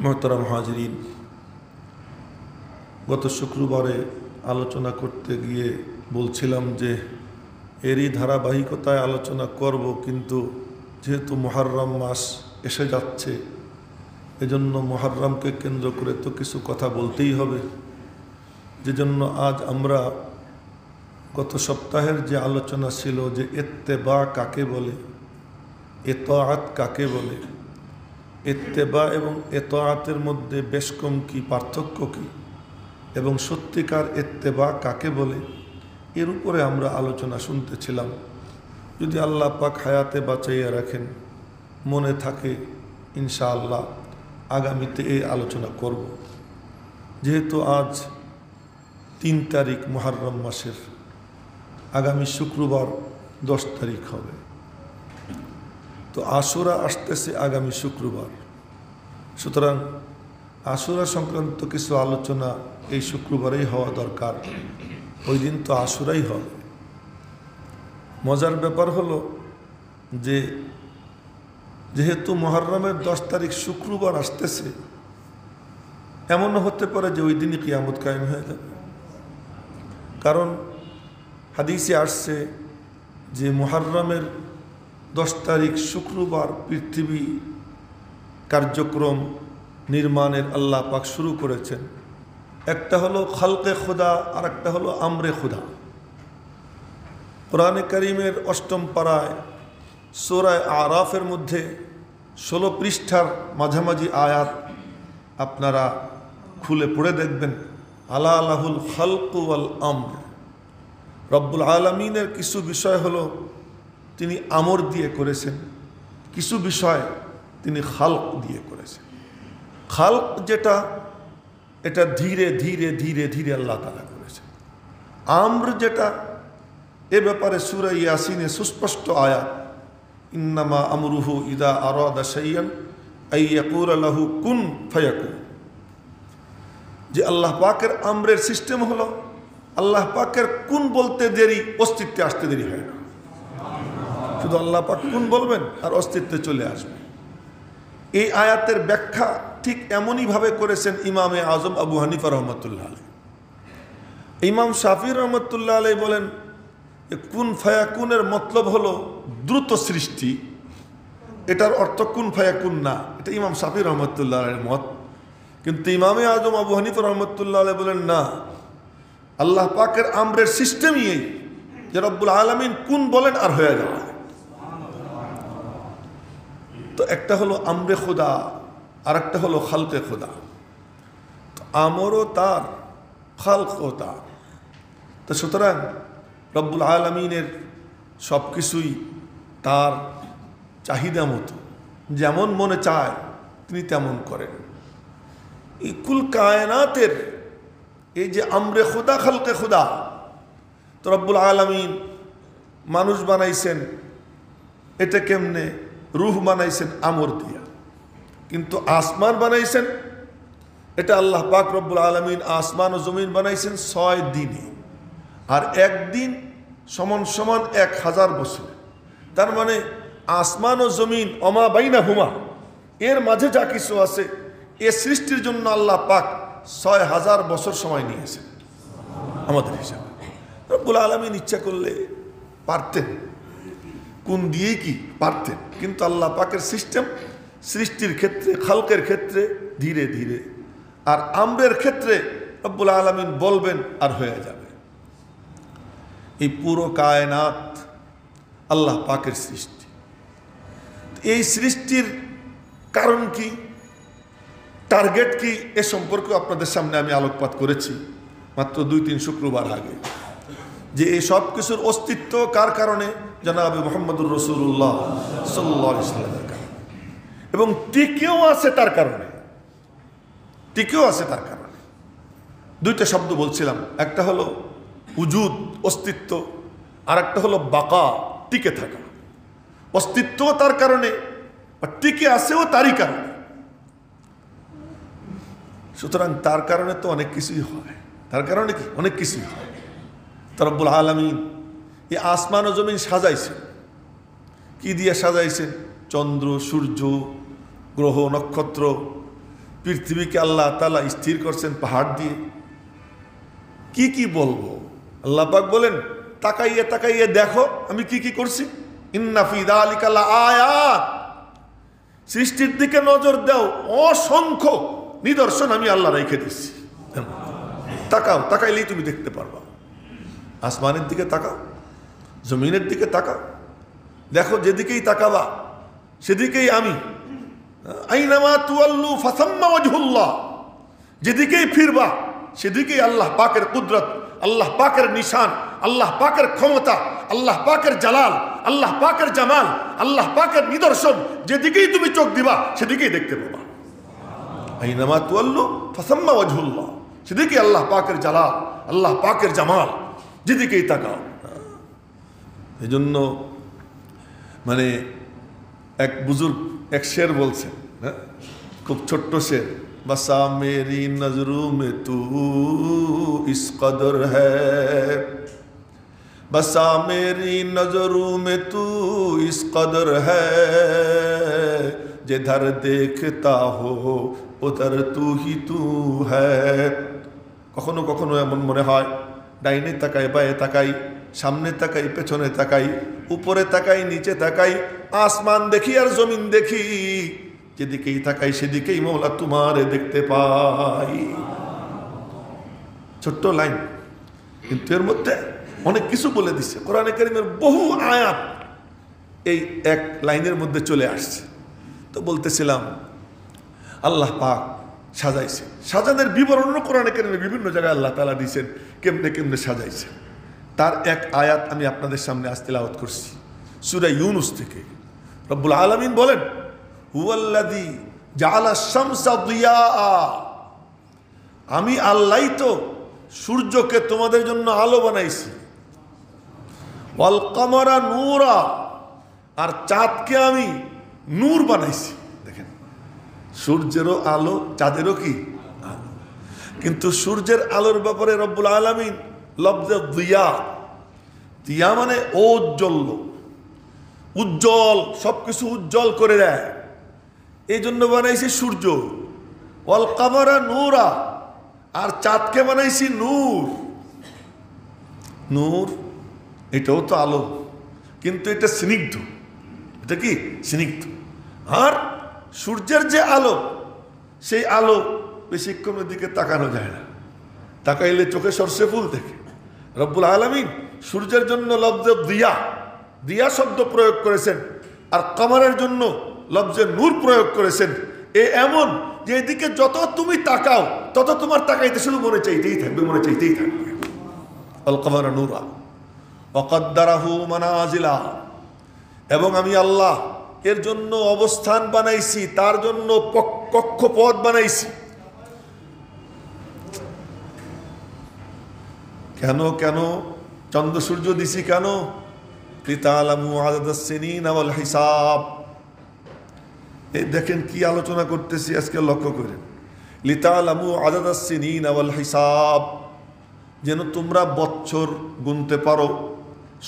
মোহতারাম হাজিরিন, গত শুক্রবারে আলোচনা করতে গিয়ে বলছিলাম যে এরই ধারাবাহিকতায় আলোচনা করব, কিন্তু যেহেতু মুহররম মাস এসে যাচ্ছে এজন্য মুহররমকে কেন্দ্র করে তো কিছু কথা বলতেই হবে। যেজন্য আজ আমরা গত সপ্তাহের যে আলোচনা ছিল যে ইত্তেবা কাকে বলে, ইতাআত কাকে বলে, ইত্তেবা এবং ইতাআতের মধ্যে বেশ কম কি পার্থক্য কি, এবং সত্যিকার ইত্তেবা কাকে বলে, এর উপরে আমরা আলোচনা শুনতেছিলাম। যদি আল্লাহ পাক হায়াতে বাঁচাইয়া রাখেন, মনে থাকে ইনশাআল্লাহ আগামীতে এই আলোচনা করব। যেহেতু আজ 3 তারিখ মুহররম মাসের, আগামী শুক্রবার 10 তারিখ হবে, তো আশুরা আসতেছে আগামী শুক্রবার। সুতরাং আশুরা সংক্রান্ত কিছু আলোচনা এই শুক্রবারেই হওয়া দরকার, ওই দিন তো আশুরাই হবে। মজার ব্যাপার হলো যে যেহেতু মুহররমের 10 তারিখ শুক্রবার আসতেছে, এমনও হতে পারে যে ওই দিনই কিয়ামত কায়েম হয়ে যাবে। কারণ হাদিসে আসছে যে মুহররমের 10 তারিখ শুক্রবার পৃথিবী কার্যক্রম নির্মাণের আল্লাহ পাক শুরু করেছেন। একটা হলো খালকে খুদা আর একটা হলো আমরে খুদা। কোরআনে কারীমের 8ম পারায় সূরা আরাফের মধ্যে 16 পৃষ্ঠার মাঝামাঝি আয়াত আপনারা খুলে পড়ে দেখবেন। আলা লাহুল খালকু ওয়াল আমর। রব্বুল আলামিনের কিছু বিষয় হলো তিনি আমর দিয়ে করেছেন, কিছু বিষয় তিনি খালক দিয়ে করেছেন। খালক যেটা, এটা ধীরে ধীরে ধীরে ধীরে আল্লাহ তাআলা করেছেন। আমর যেটা, এ ব্যাপারে সূরা ইয়াসিনে সুস্পষ্ট আয়াত, ইন্নামা আমরুহু ইদা আরাদা শাইআন আই ইয়াকুলা লাহু কুন ফায়াকুন। যে আল্লাহ পাকের আমরের সিস্টেম হলো আল্লাহ পাকের কুন বলতে দেরি, অস্তিত্বে আসতে দেরি হয় না। শুধু আল্লাহ পাক কুন বলবেন আর অস্তিত্বে চলে আসবে। এই আয়াতের ব্যাখ্যা ঠিক এমনইভাবে করেছেন ইমামে আজম আবু হানিফা রহমতুল্লাহ আলাইহি। ইমাম শাফি রহমতুল্লাহ আলাইহি বলেন কুন ফায়াকুনের মতলব হলো দ্রুত সৃষ্টি, এটার অর্থ কুন ফায়াকুন না। এটা ইমাম শাফি রহমতুল্লাহ আলাইহির মত। কিন্তু ইমামে আজম আবু হানিফা রহমতুল্লাহ আলাইহি বলেন না, আল্লাহ পাকের আমরের সিস্টেমই এই যে রব্বুল আলামিন কুন বলেন আর হয়ে যাওয়া। তো একটা হলো আমরে খুদা আর একটা হলো খালকে খুদা। আমরও তার, খালকও তার। তো সুতরাং রব্বুল আলামিনের সব কিছুই তার চাহিদা মতো, যেমন মনে চায় তিনি তেমন করেন। এই কুল কায়নাতের এই যে আমরে খুদা খালকে খুদা, তো রব্বুল আলামিন মানুষ বানাইছেন, এটা কেমনে? রূহ বানাইছেন আমর দিয়া। কিন্তু আসমান বানাইছেন, এটা আল্লাহ পাক রব্বুল আলামিন আসমান ও জমিন বানাইছেন 6 দিনে, আর একদিন সমান সমান 1000 বছর। তার মানে আসমান ও জমিন অমা বাইনা হুমা, এর মাঝে যা কিছু আছে এ সৃষ্টির জন্য আল্লাহ পাক 6000 বছর সময় নিয়েছেন আমাদের হিসাবে। রব্বুল আলামিন ইচ্ছা করলে পারতেন, কোন দিয়েই কি পারতেন, কিন্তু আল্লাহ পাকের সিস্টেম সৃষ্টির ক্ষেত্রে, খালকের ক্ষেত্রে ধীরে ধীরে, আর আমরের ক্ষেত্রে রব্বুল আলামিন বলবেন আর হয়ে যাবে। এই পুরো কায়নাত আল্লাহ পাকের সৃষ্টি। এই সৃষ্টির কারণ কি, টার্গেট কি, এ সম্পর্কে আপনাদের সামনে আমি আলোকপাত করেছি মাত্র 2-3 শুক্রবার আগে। যে এই সব কিছুর অস্তিত্ব কার কারণে? জনাবে মুহাম্মদুর রাসূলুল্লাহ সাল্লাল্লাহু আলাইহি ওয়াসাল্লামের কারণে, এবং টিকেও আছে তার কারণে, টিকেও আছে তার কারণে। 2টা শব্দ বলছিলাম, একটা হলো উজুদ, অস্তিত্ব, আর একটা হলো বাকা, টিকে থাকা। অস্তিত্ব তার কারণে আর টিকে আছেও তারই কারণে। সুতরাং তার কারণে তো অনেক কিছুই হয়, তার কারণে কি অনেক কিছুই হয়। রব্বুল আলামিন এই আসমান ও জমিন সাজাইছেন, কি দিয়ে সাজাইছেন? চন্দ্র, সূর্য, গ্রহ, নক্ষত্র, পৃথিবীকে আল্লাহ তাআলা স্থির করছেন পাহাড় দিয়ে। কি কি বলবো? আল্লাহ পাক বলেন, তাকাইয়ে তাকাইয়ে দেখো আমি কি কি করছি। ইন্না ফি যালিকা লাআয়াত, সৃষ্টির দিকে নজর দাও, অসংখ্য নিদর্শন আমি আল্লাহ রেখে দিচ্ছি। তাকাও, তাকাইলেই তুমি দেখতে পারবা। আসমানের দিকে তাকাও, জমিনের দিকে তাকাও, দেখো যেদিকেই তাকাবা সেদিকেই আমি। আইনামা তুয়াল্লু ফাসাম্মা ওয়াজহুল্লাহ, যেদিকেই ফিরবা সেদিকেই আল্লাহ পাকের কুদরত, আল্লাহ পাকের নিশান, আল্লাহ পাকের ক্ষমতা, আল্লাহ পাকের জালাল, আল্লাহ পাকের জামাল, আল্লাহ পাকের নিদর্শন, যেদিকেই তুমি চোখ দিবা সেদিকেই দেখতে পাবা। আইনামা তুয়াল্লু ফাসাম্মা ওয়াজহুল্লাহ, সেদিকেই আল্লাহ পাকের জালাল, আল্লাহ পাকের জামাল, যেদিকেই তাকাও। এই জন্য মানে এক বুজুর্গ এক শের বলছেন, হ্যাঁ, খুব ছোট্ট শের, বসা মেরি নজরু মে তু ইস কদর হ্যায়, বসা মেরি নজরু মে তু ইস কদর হ্যায়, जिधर देखता हो उधर तू ही तू है। কখনো কখনো এমন মনে হয় ডাইনে তাকাই, বায়ে তাকাই, সামনে তাকাই, পেছনে তাকাই, উপরে তাকাই, নিচে তাকাই, আসমান দেখি আর জমিন দেখি, যেদিকেই তাকাই সেদিকেই মওলা তোমারে দেখতে পাই। ছোট্ট লাইন, কিন্তু এর মধ্যে অনেক কিছু বলে দিচ্ছে। কোরআনে কারীমের বহু আয়াত এই এক লাইনের মধ্যে চলে আসছে। তো বলতেছিলাম আল্লাহ পাক সাজাইছে, সাজানোর বিবরণ কোরআনে কারীমে বিভিন্ন জায়গায় আল্লাহ তাআলা দিয়েছেন, কেমনে কেমনে সাজাইছে। তার এক আয়াত আমি আপনাদের সামনে আজ তিলাওয়াত করছি সূরা ইউনুস থেকে। রব্বুল আলামিন বলেন, হুয়াল্লাযী জাআলা শামসা দিয়া, আমি আল্লাহই তো সূর্যকে তোমাদের জন্য আলো বানাইছি, ওয়াল কামারা নূরা, আর চাঁদকে আমি নূর বানাইছি। দেখেন, সূর্যেরও আলো, চাঁদেরও কি আলো। কিন্তু সূর্যের আলোর ব্যাপারে রব্বুল আলামিন লফজে দিয়া, দিয়া মানে ঔজ্জ্বল্য, উজ্জ্বল, সবকিছু উজ্জ্বল করে দেয়, এই জন্য বানাইছি সূর্য। ওয়াল কামারা নূরা, আর চাঁদকে বানাইছি নূর। নূর এটাও তো আলো, কিন্তু এটা স্নিগ্ধ, এটা কি স্নিগ্ধ। আর সূর্যের যে আলো, সেই আলো বেশিক্ষণের দিকে তাকানো যায় না, তাকাইলে চোখে সর্ষে ফুল দেখে। রব্বুল আলামিন সূর্যের জন্য লফজে দিয়া, দিয়া শব্দ প্রয়োগ করেছেন, আর কামারের জন্য লফজে নূর প্রয়োগ করেছেন। এমন যে এদিকে যত তুমি তাকাও তত তোমার তাকাইতে শুধু মনে চাইতেই থাকবে, মনে চাইতেই থাকবে। আল কামারা নূরা ওয়া কদ্দারাহু মানাজিলা, এবং আমি আল্লাহ এর জন্য অবস্থান বানাইছি, তার জন্য কক্ষপথ বানাইছি। কেন কেন চন্দ্র সূর্য দিছি কেন? লিতালামু আদাদাস সিনিন ওয়াল হিসাব। এই দেখেন কি আলোচনা করতেছি আজকে, লক্ষ্য করেন। লিতালামু আদাদাস সিনিন ওয়াল হিসাব, যেন তোমরা বৎসর গুনতে পারো,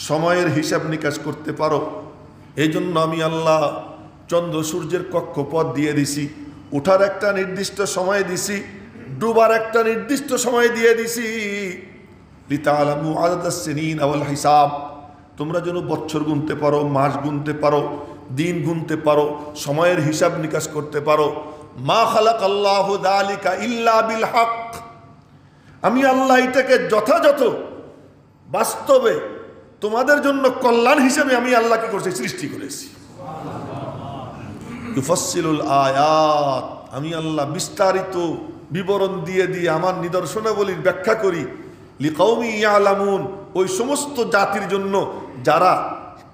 সময়ের হিসাব নিকাশ করতে পারো। এই জন্য আমি আল্লাহ চন্দ্র সূর্যের কক্ষপথ দিয়ে দিছি, ওঠার একটা নির্দিষ্ট সময় দিছি, ডুবার একটা নির্দিষ্ট সময় দিয়ে দিছি। লিতালামু আদাদাস সিনিন ওয়াল হিসাব, তোমরা যেন বৎসর গুনতে পারো, মাস গুনতে পারো, দিন গুনতে পারো, সময়ের হিসাব নিকাশ করতে পারো। মা খালাকাল্লাহু যালিকা ইল্লা বিল হক, আমি আল্লাহ এটাকে যথাযথ বাস্তবে তোমাদের জন্য কল্যাণ হিসেবে আমি আল্লাহ কি করছি, সৃষ্টি করেছি। ইউফাসসিলুল আয়াত, আমি আল্লাহ বিস্তারিত বিবরণ দিয়ে দিয়ে আমার নিদর্শনাবলীর ব্যাখ্যা করি। লিকাউমি ইয়ালামুন, ওই সমস্ত জাতির জন্য যারা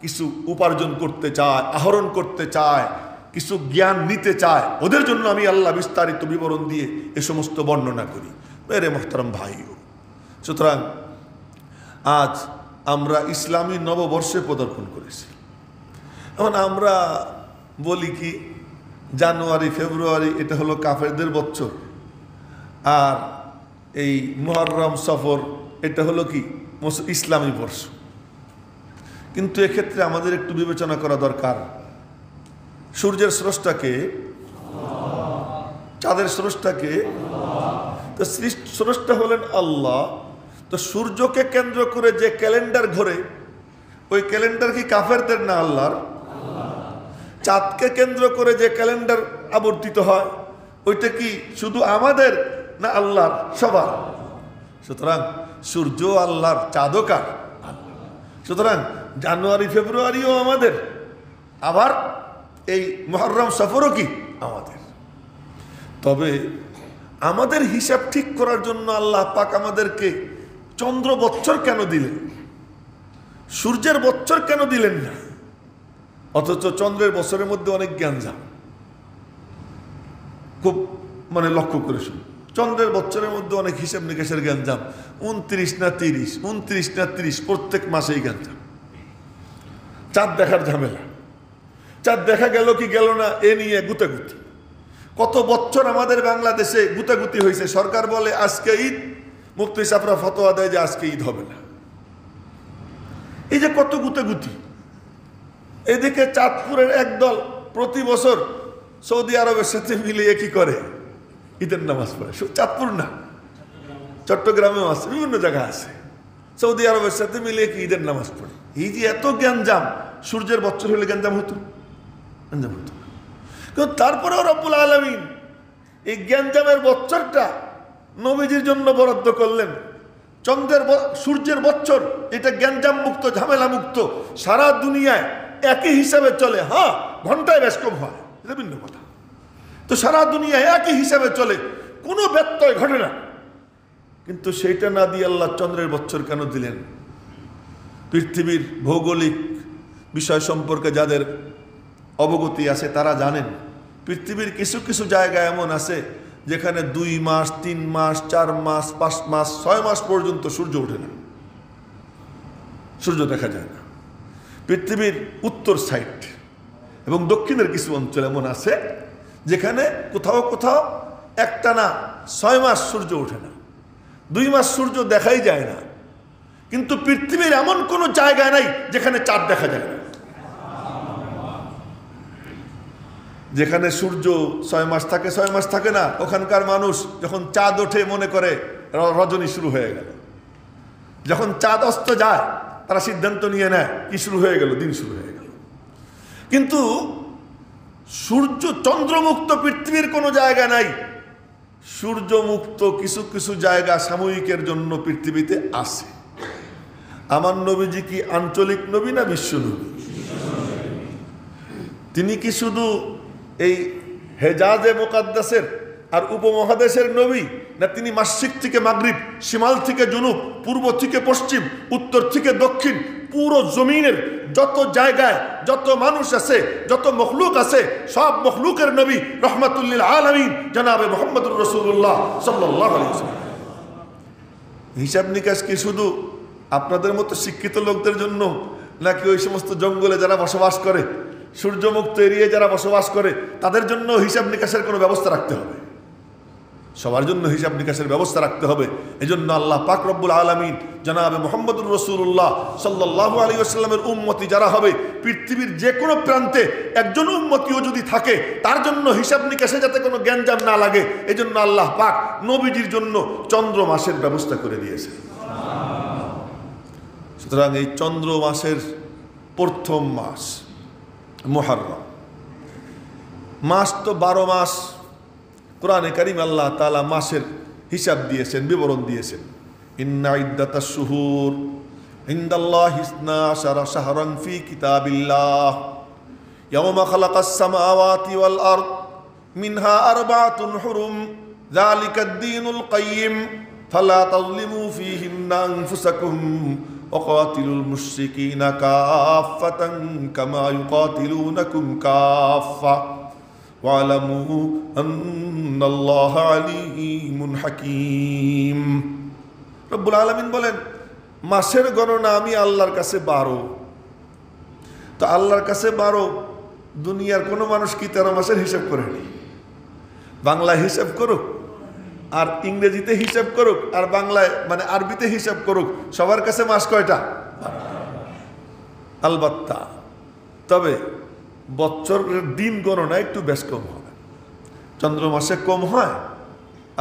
কিছু উপার্জন করতে চায়, আহরণ করতে চায়, কিছু জ্ঞান নিতে চায়, ওদের জন্য আমি আল্লাহ বিস্তারিত বিবরণ দিয়ে এ সমস্ত বর্ণনা করি। মেরে মোহতারাম ভাইও, সুতরাং আজ আমরা ইসলামী নববর্ষে পদার্পণ করেছি। এখন আমরা বলি কি, জানুয়ারি ফেব্রুয়ারি এটা হলো কাফেরদের বছর, আর এই মুহররম সফর এটা হলো কি ইসলামী বর্ষ। কিন্তু এক্ষেত্রে আমাদের একটু বিবেচনা করা দরকার, সূর্যের স্রষ্টাকে, চাঁদের স্রষ্টাকে? তো স্রষ্টা হলেন আল্লাহ। তো সূর্যকে কেন্দ্র করে যে ক্যালেন্ডার ঘোরে, ওই ক্যালেন্ডার কি কাফেরদের না আল্লাহর? চাঁদকে কেন্দ্র করে যে ক্যালেন্ডার আবর্তিত হয়, ওইটা কি শুধু আমাদের না আল্লাহর? সবার। সুতরাং সূর্য আল্লাহর, চাঁদও কার? সুতরাং জানুয়ারি ফেব্রুয়ারিও আমাদের, আবার এই মুহররম সফরও কি আমাদের। তবে আমাদের হিসাব ঠিক করার জন্য আল্লাহ পাক আমাদেরকে চন্দ্র বৎসর কেন দিলেন, সূর্যের বৎসর কেন দিলেন না? অথচ চন্দ্রের বছরের মধ্যে অনেক জ্ঞানজাম। খুব লক্ষ্য করে শুন, চন্দ্রের বছরের মধ্যে অনেক হিসাব নিকাশের জ্ঞানজাম। 29 না 30, 29 না 30, প্রত্যেক মাসেই জ্ঞানজাম। চাঁদ দেখার ঝামেলা, চাঁদ দেখা গেল কি গেল না এ নিয়ে গুতাগুতি। কত বছর আমাদের বাংলাদেশে গুতাগুতি হয়েছে। সরকার বলে আজকে ঈদ, মুফতি সাহেবরা ফতোয়া দেয় যে আজকে ঈদ হবে না। এই যে কত গুতাগুতি। এদিকে চাঁদপুরের একদল প্রতি বছর সৌদি আরবের সাথে মিলিয়ে কি করে? ঈদের নামাজ পড়ে। চাঁদপুর না, চট্টগ্রামেও আছে, বিভিন্ন জায়গায় আছে। সৌদি আরবের সাথে মিলিয়ে কি ঈদের নামাজ পড়ে। এই যে এত জ্ঞানজাম, সূর্যের বছর হলে জ্ঞানজাম হতো? জ্ঞানজাম হতো। কিন্তু তারপরেও রব্বুল আলামিন এই জ্ঞানজামের বছরটা নবীজির জন্য বরাদ্দ করলেন। সূর্যের বছর এটা জ্ঞানজাম মুক্ত, ঝামেলা মুক্ত, সারা দুনিয়ায় একই হিসাবে চলে। হ্যাঁ, ঘন্টায় বেশ কম হয়, এটা ভিন্ন কথা। তো সারা দুনিয়ায় একই হিসাবে চলে, কোনো ব্যত্যয় ঘটে না। কিন্তু সেইটা না দিয়ে আল্লাহ চন্দ্রের বছর কেন দিলেন? পৃথিবীর ভৌগোলিক বিষয় সম্পর্কে যাদের অবগতি আছে তারা জানেন, পৃথিবীর কিছু কিছু জায়গা এমন আছে যেখানে 2 মাস, 3 মাস, 4 মাস, 5 মাস, 6 মাস পর্যন্ত সূর্য ওঠে না, সূর্য দেখা যায় না। পৃথিবীর উত্তর সাইড এবং দক্ষিণের কিছু অঞ্চল এমন আছে যেখানে কোথাও কোথাও একটানা 6 মাস সূর্য ওঠে না, 2 মাস সূর্য দেখাই যায় না। কিন্তু পৃথিবীর এমন কোনো জায়গা নাই যেখানে চাঁদ দেখা যায় না। যেখানে সূর্য 6 মাস থাকে, 6 মাস থাকে না, ওখানকার মানুষ যখন চাঁদ ওঠে মনে করে রজনী শুরু হয়ে গেল। যখন চাঁদ অস্ত যায় তারা সিদ্ধান্ত নিয়ে নেয় কি শুরু হয়ে গেল, দিন শুরু হয়ে গেল। কিন্তু সূর্য চন্দ্রমুক্ত পৃথিবীর কোনো জায়গা নাই। সূর্যমুক্ত কিছু কিছু জায়গা সাময়িকের জন্য পৃথিবীতে আছে। আমার নবীজি কি আঞ্চলিক নবী না বিশ্ব নবী? তিনি কি শুধু এই হেজাজে মুকাদ্দাসের আর উপমহাদেশের নবী, না তিনি মাশরিক থেকে মাগরিব, শিমাল থেকে জুনুব, পূর্ব থেকে পশ্চিম, উত্তর থেকে দক্ষিণ, পুরো জমিনের যত জায়গায় যত মানুষ আছে, যত মখলুক আছে, সব মখলুকের নবী রহমাতুল্লিল আলামিন জনাবে মুহাম্মদুর রাসূলুল্লাহ সাল্লাল্লাহু আলাইহি ওয়াসাল্লাম। হিসাব নিকাশ কি শুধু আপনাদের মতো শিক্ষিত লোকদের জন্য, নাকি ওই সমস্ত জঙ্গলে যারা বসবাস করে, সূর্যমুক্ত এরিয়ায় যারা বসবাস করে তাদের জন্য হিসাব নিকাশের কোনো ব্যবস্থা রাখতে হবে? সবার জন্য হিসাব নিকাশের ব্যবস্থা রাখতে হবে। এজন্য আল্লাহ পাক রব্বুল আলামিন জনাবে মুহাম্মদুর রাসূলুল্লাহ সাল্লাল্লাহু আলাইহি ওয়াসাল্লামের উম্মতি যারা হবে, পৃথিবীর যে কোনো প্রান্তে একজন উম্মতিও যদি থাকে, তার জন্য হিসাব নিকাশে যাতে কোনো জ্ঞানজাম না লাগে, এজন্য আল্লাহ পাক নবীজির জন্য চন্দ্র মাসের ব্যবস্থা করে দিয়েছে। সুতরাং এই চন্দ্র মাসের প্রথম মাস মুহররম মাস, তো 12 মাস কোরআনে কারীম আল্লাহ তাআলা মাসের হিসাব দিয়েছেন, বিবরণ দিয়েছেন। ইন্না ইদ্দাতাশ শুহুর ইনদাল্লাহি 12 শাহরান ফি কিতাবিল্লাহ ইয়াওমা খালাকাস সামাওয়াতি ওয়াল আরদ মিনহা আরবাআতুন হুরুম যালিকাদ দীনুল কাইয়্যিম ফালা তাযলিমু ফীহিন্না আনফুসাকুম ওয়াকাতিলুল মুশরিকিনা কাফাতান কামা ইউকাতিলুনাকুম কাফা ওয়ালামু আন্নাল্লাহা আলীমুন হাকীম। রব্বুল আলামিন বলেন, মাসের গণনা আমি আল্লাহর কাছে 12। তো আল্লাহর কাছে 12, দুনিয়ার কোনো মানুষ কি 13 মাসের হিসাব করেনি? বাংলায় হিসাব করুক আর ইংরেজিতে হিসাব করুক আর বাংলায় আরবিতে হিসাব করুক, সবার কাছে মাস কয়টা? আলবাত্তা তবে বছরের দিন গণনা একটু বেশ কম হবে। চন্দ্র মাসে কম হয়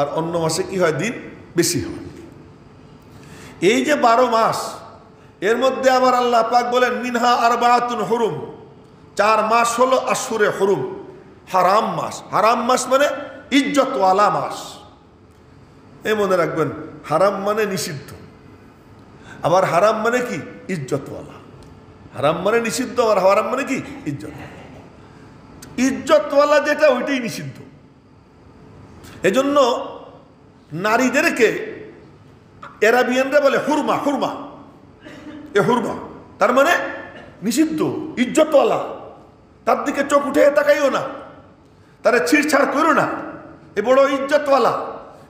আর অন্য মাসে কি হয়, দিন বেশি হয়। এই যে 12 মাস, এর মধ্যে আবার আল্লাহ পাক বলেন মিনহা আরবাতুন হুরুম, 4 মাস হলো আশুরে হুরুম, হারাম মাস। হারাম মাস মানে ইজ্জতওয়ালা মাস। এই মনে রাখবেন, হারাম মানে নিষিদ্ধ, আবার হারাম মানে কি, ইজ্জতওয়ালা। হারাম মানে নিষিদ্ধ, আর হারাম মানে কি, ইজ্জত। ইজ্জতওয়ালা যেটা ওইটাই নিষিদ্ধ। এজন্য নারীদেরকে এরাবিয়ানরা বলে হুরমা, হুরমা, এ হুরমা, তার মানে নিষিদ্ধ, ইজ্জতওয়ালা। তার দিকে চোখ উঠে তাকাইও না, তারা ছিঁড়ছাড় করো না, এ বড় ইজ্জতওয়ালা,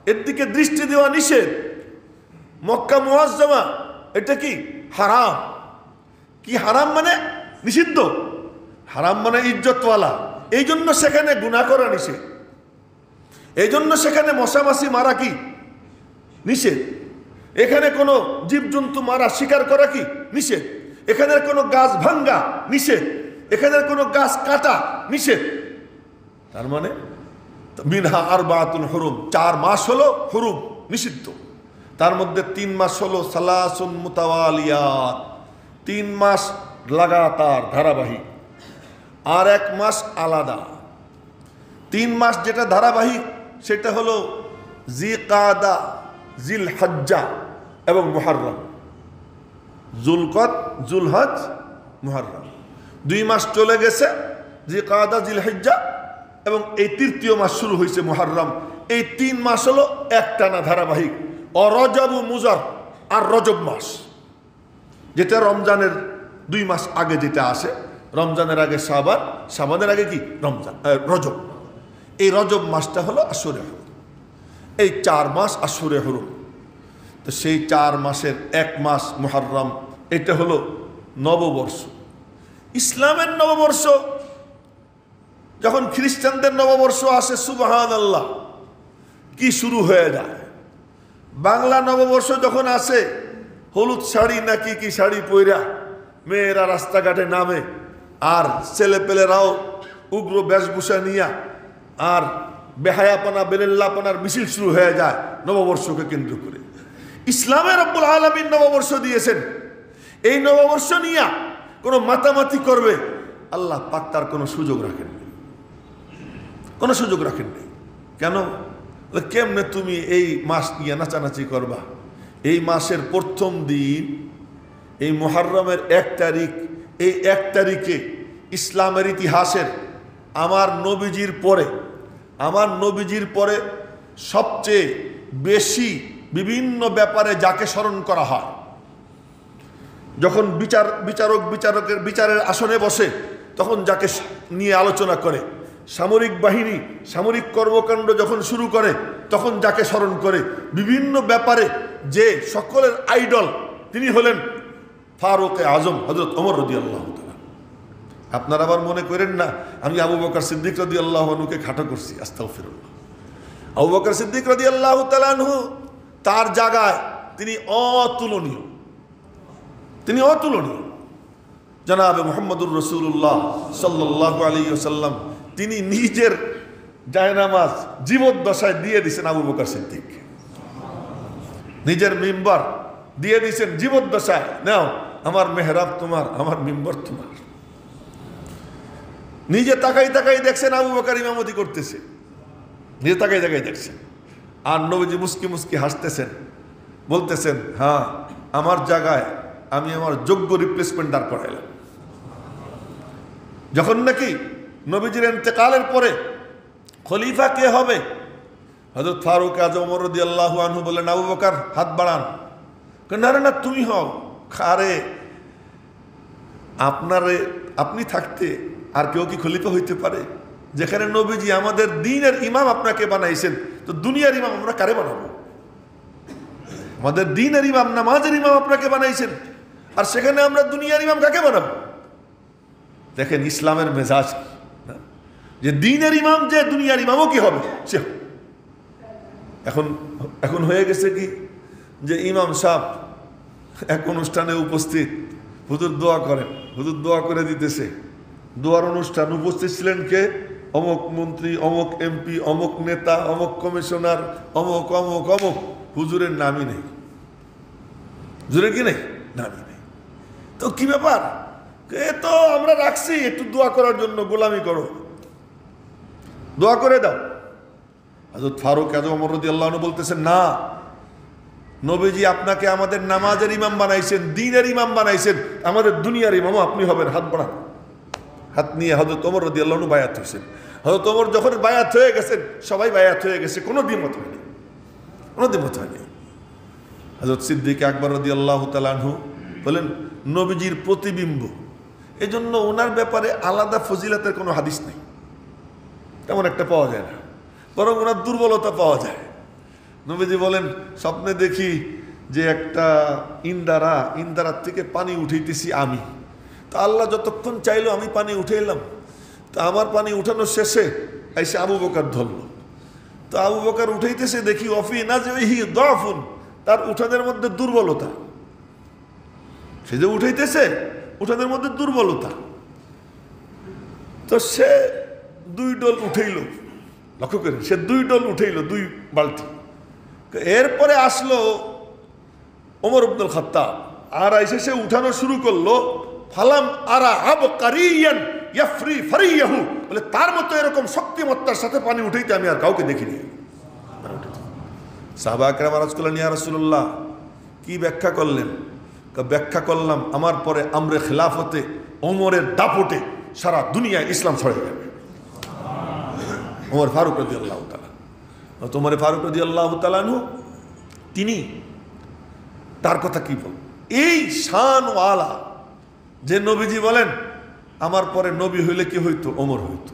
এর দিকে দৃষ্টি দেওয়া নিষেধ। মক্কা মুআজ্জামা এটা কি, হারাম। কি হারাম মানে নিষিদ্ধ, হারাম মানে ইজ্জতওয়ালা। এই জন্য সেখানে গুনাহ করা নিষেধ, এই জন্য সেখানে মশামাছি মারা কি নিষেধ, এখানে কোনো জীবজন্তু মারা শিকার করা কি নিষেধ, এখানের কোনো গাছ ভাঙ্গা নিষেধ, এখানের কোনো গাছ কাটা নিষেধ। তার মানে মিনহা আরবাতুন হুরুম, 4 মাস হলো হুরুম, নিষিদ্ধ। তার মধ্যে 3 মাস হলো সালাসুন মুতাওয়ালিয়াত, 3 মাস লাগাতার ধারাবাহিক, আর 1 মাস আলাদা। 3 মাস যেটা ধারাবাহিক সেটা হলো জিকাদা, জিলহজ্জা এবং মুহররম। জুলকদ, জুলহজ, মুহররম, 2 মাস চলে গেছে, জিকাদা, জিলহজ্জা, এবং এই 3য় মাস শুরু হয়েছে মুহররম। এই 3 মাস হলো একটানা ধারাবাহিক। রজব, মুজার আর রজব মাস, যেটা রমজানের 2 মাস আগে যেটা আসে। রমজানের আগে শাবান, শাবানের আগে কি রমজান, রজব। এই রজব মাসটা হলো আশুরে হুরুম। এই 4 মাস আশুরে হুরুম। তো সেই 4 মাসের 1 মাস মুহররম, এটা হলো নববর্ষ, ইসলামের নববর্ষ। যখন খ্রিস্টানদের নববর্ষ আসে, সুবহানাল্লাহ, কি শুরু হয়ে যায়। বাংলা নববর্ষ যখন আসে, হলুদ শাড়ি নাকি কি শাড়ি পইরা মেয়েরা রাস্তাঘাটে নামে, আর ছেলেপেলেরাও উগ্র বেশভূষা নিয়া, আর বেহায়াপনা, বেলেল্লাপনার মিছিল শুরু হয়ে যায় নববর্ষকে কেন্দ্র করে। ইসলামে রব্বুল আলামিন নববর্ষ দিয়েছেন। এই নববর্ষ নিয়ে কোনো মাতামাতি করবে, আল্লাহ পাক তার কোনো সুযোগ রাখেননি, কোনো সুযোগ রাখেননি। কেন? কেমনে তুমি এই মাস নিয়ে নাচানাচি করবা? এই মাসের প্রথম দিন, এই মুহররমের 1 তারিখ, এই 1 তারিখে ইসলামের ইতিহাসের আমার নবীজির পরে সবচেয়ে বেশি বিভিন্ন ব্যাপারে যাকে স্মরণ করা হয়, যখন বিচারকের বিচারের আসনে বসে, তখন যাকে নিয়ে আলোচনা করে, সামরিক বাহিনী সামরিক কর্মকাণ্ড যখন শুরু করে, তখন যাকে স্মরণ করে, বিভিন্ন ব্যাপারে যে সকলের আইডল, তিনি হলেন ফারুকে আজম হযরত ওমর রাদিয়াল্লাহু তাআলা। আপনারা আবার মনে করেন না আমি আবু বকর সিদ্দিক রাদিয়াল্লাহু আনহুকে খাটো করছি, আস্তাগফিরুল্লাহ। আবু বকর সিদ্দিক রাদিয়াল্লাহু তাআলা আনহু, তার জায়গায় তিনি অতুলনীয়, তিনি অতুলনীয়। জনাবে মুহাম্মদুর রাসূলুল্লাহ সাল্লাল্লাহু আলাইহি ওয়াসাল্লাম, তিনি নিজের জায়নামাজ জীবদ্দশায় দিয়ে দিয়েছেন আবু বকর সিদ্দিক, নিজের মিম্বার দিয়ে দিয়েছেন জীবদ্দশায়, নাও আমার মেহরাব তোমার, আমার মিম্বার তোমার। নিজে তাকাই তাকাই দেখছেন আবু বকর ইমামতি করতেছে, নিজে তাকাই তাকাই দেখছেন, আর নবীজি মুস্কি মুস্কি হাসতেছেন, বলতেছেন হ্যাঁ আমার জায়গায় আমি আমার যোগ্য রিপ্লেসমেন্ট দাঁড় করাইলাম। যখন নাকি নবীজির ইন্তেকালের পরে খলিফা কে হবে, হযরত ফারুক আজম ওমর রাদিয়াল্লাহু আনহু বললেন আবু বকর হাত বাড়ান। না না, তুমি হও। আরে আপনি থাকতে আর কেউ কি খলিফা হইতে পারে? যেখানে নবীজি আমাদের দ্বীনের ইমাম আপনাকে বানাইছেন, তো দুনিয়ার ইমাম আমরা কারে বানাবো? আমাদের দ্বীনের ইমাম, নামাজের ইমাম আপনাকে বানাইছেন, আর সেখানে আমরা দুনিয়ার ইমাম কাকে বানাবো? দেখেন ইসলামের মেজাজ, যে দ্বীনের ইমাম যে দুনিয়ার ইমামও কি হবে সে। এখন হয়ে গেছে কি, যে ইমাম সাহেব এক অনুষ্ঠানে উপস্থিত, হুজুর দোয়া করেন, হুজুর দোয়া করে দিতেছে। দোয়ার অনুষ্ঠান উপস্থিত ছিলেন কে? অমুক মন্ত্রী, অমুক এমপি, অমুক নেতা, অমুক কমিশনার, অমুক অমুক অমুক, হুজুরের নামই নেই। হুজুরের কি নেই? নামই নেই। তো কি ব্যাপার? এ তো আমরা রাখছি একটু দোয়া করার জন্য, গোলামি করো, দোয়া করে দাও। হযরত ফারুক আযম ওমর রাদিয়াল্লাহু আনহু বলতেছেন, না, নবীজি আপনাকে আমাদের নামাজের ইমাম বানাইছেন, দ্বীনের ইমাম বানাইছেন, আমাদের দুনিয়ার ইমামও আপনি হবেন, হাত বাড়ান। হাত নিয়ে হযরত ওমর রাদিয়াল্লাহু আনহু বায়াত হয়েছেন। হযরত ওমর যখন বায়াত হয়ে গেছেন, সবাই বায়াত হয়ে গেছে, কোনো দ্বিমত হয়নি, কোনো দ্বিমত হয়নি। হযরত সিদ্দিক আকবর রাদিয়াল্লাহু তাআলা আনহু বলেন, নবীজির প্রতিবিম্ব, এজন্য ওনার ব্যাপারে আলাদা ফজিলতের কোনো হাদিস নেই, তেমন একটা পাওয়া যায় না, বরং ওনার দুর্বলতা পাওয়া যায়। নবীজি বলেন, স্বপ্নে দেখি যে একটা ইন্দারার থেকে পানি উঠাইতেছি আমি, তো আল্লাহ যতক্ষণ চাইলো আমি পানি উঠে এলাম, তো আমার পানি উঠানোর শেষে এসে আবু বকর ধরলো, তো আবু বকর উঠাইতেছে, দেখি অফি নাজহি দাফুন, তার উঠানের মধ্যে দুর্বলতা, সে যে উঠাইতেছে উঠানের মধ্যে দুর্বলতা, তো সে 2 ডোল উঠেইল, লক্ষ্য করে সে 2 ডোল উঠেইল, 2 বালতি। এরপরে আসলো ওমর ইবনুল খাত্তাব, আর এসে সে উঠানো শুরু করলো, ফালাম আরা আবকারিয়ান ইয়াফরি ফারিয়াহু, বলে তার মতো এরকম শক্তিমত্তার সাথে পানি উঠাইতে আমি আর কাউকে দেখিনি। সাহাবা একরাম আরজ করলেন, ইয়া রাসূলুল্লাহ, কি ব্যাখ্যা করলেন? ব্যাখ্যা করলাম, আমার পরে আমরে খিলাফতে ওমরের দাপটে সারা দুনিয়ায় ইসলাম ছড়িয়ে যাবে। ওমর ফারুক রাদিয়াল্লাহু তাআলা, ওমর ফারুক রাদিয়াল্লাহু তাআলা আনহু, তিনি তার কথা কি বল, এই শানওয়ালা যে নবীজি বলেন আমার পরে নবী হইলে কি হইতো? ওমর হইতো।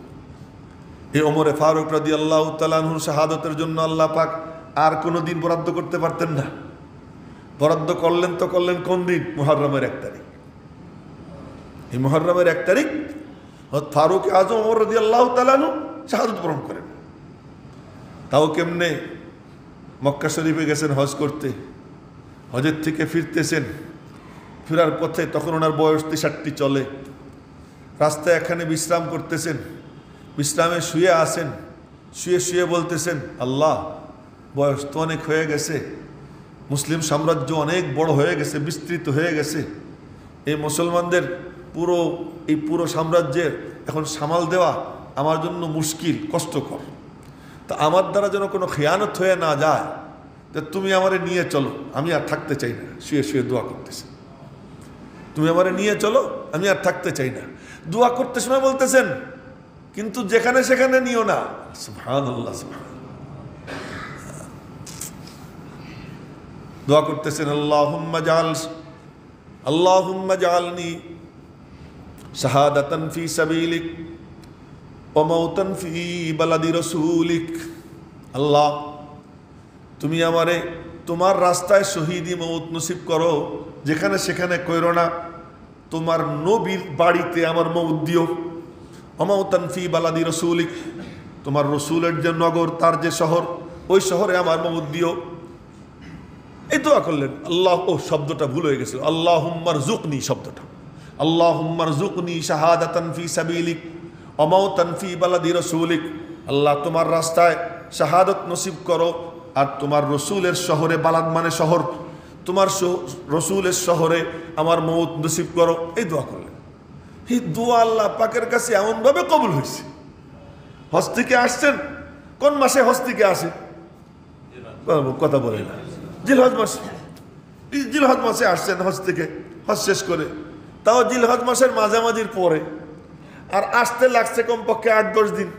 এই ওমরে ফারুক রাদিয়াল্লাহু তাআলা আনহুর শাহাদাতের জন্য আল্লাহ পাক আর কোনো দিন বরাদ্দ করতে পারতেন না। বরাদ্দ করলেন তো করলেন কোন দিন? মুহররমের 1 তারিখ। এই মুহররমের 1 তারিখ ফারুক আযম ওমর রাদিয়াল্লাহু তাআলা আনহু শাহাদাত বরণ করেন। তাও কেমনে? মক্কা শরীফে গেছেন হজ করতে, হজের থেকে ফিরতেছেন, ফেরার পথে তখন ওনার বয়স 63 চলে, রাস্তায় এখানে বিশ্রাম করতেছেন, বিশ্রামে শুয়ে আসেন, শুয়ে শুয়ে বলতেছেন, আল্লাহ, বয়স তো অনেক হয়ে গেছে, মুসলিম সাম্রাজ্য অনেক বড় হয়ে গেছে, বিস্তৃত হয়ে গেছে, এই মুসলমানদের পুরো সাম্রাজ্যের এখন সামাল দেওয়া আমার জন্য মুশকিল, কষ্টকর। তা আমার দ্বারা যেন কোনো খেয়ানত হয়ে না যায়, যে তুমি আমারে নিয়ে চলো, আমি আর থাকতে চাই না। শুয়ে শুয়ে দোয়া করতেছে, তুমি আমারে নিয়ে চলো, আমি আর থাকতে চাই না। দোয়া করতে সময় বলতেছেন, কিন্তু যেখানে সেখানে নিও না। সুবহানাল্লাহ, সুবহানাল্লাহ। দোয়া করতেছেন, আল্লাহুম্মা জাআলনি শাহাদাতান ফি সাবিলিক ওয়া মাউতান ফি বালাদি রাসূলিক। আল্লাহ, তুমি আমারে তোমার রাস্তায় শহীদি মওত নসিব করো, যেখানে সেখানে কইরো না, তোমার নবীর বাড়িতে আমার মওত দিও। ওয়া মাউতান ফি বালাদি রাসূলিক, তোমার রসুলের যে নগর, তার যে শহর, ওই শহরে আমার মওত দিও। এই দোয়া করলেন। আল্লাহ, ও শব্দটা ভুল হয়ে গেছিল, আল্লাহুম্মারযুকনি শব্দটা, আল্লাহুম্মারযুকনি শাহাদাতান ফি সাবিলিক ওয়া মাউতান ফি বালাদি রাসূলিক। আল্লাহ, তোমার রাস্তায় শাহাদত নসিব করো, আর তোমার রসুলের শহরে, বালাদ মানে শহর, তোমার রসুলের শহরে আমার মওত নসিব করো। এই দোয়া করলেন। এই দোয়া আল্লাহ পাকের কাছে এমনভাবে কবুল হয়েছে। হজ থেকে আসছেন, কোন মাসে হজ থেকে আসে? কথা বলে না, জিলহজ মাসে। জিলহজ মাসে আসছেন হজ থেকে, হজ শেষ করে, তাও জিলহজ মাসের মাঝামাঝির পরে, আর আসতে লাগছে কমপক্ষে 8-10 দিন।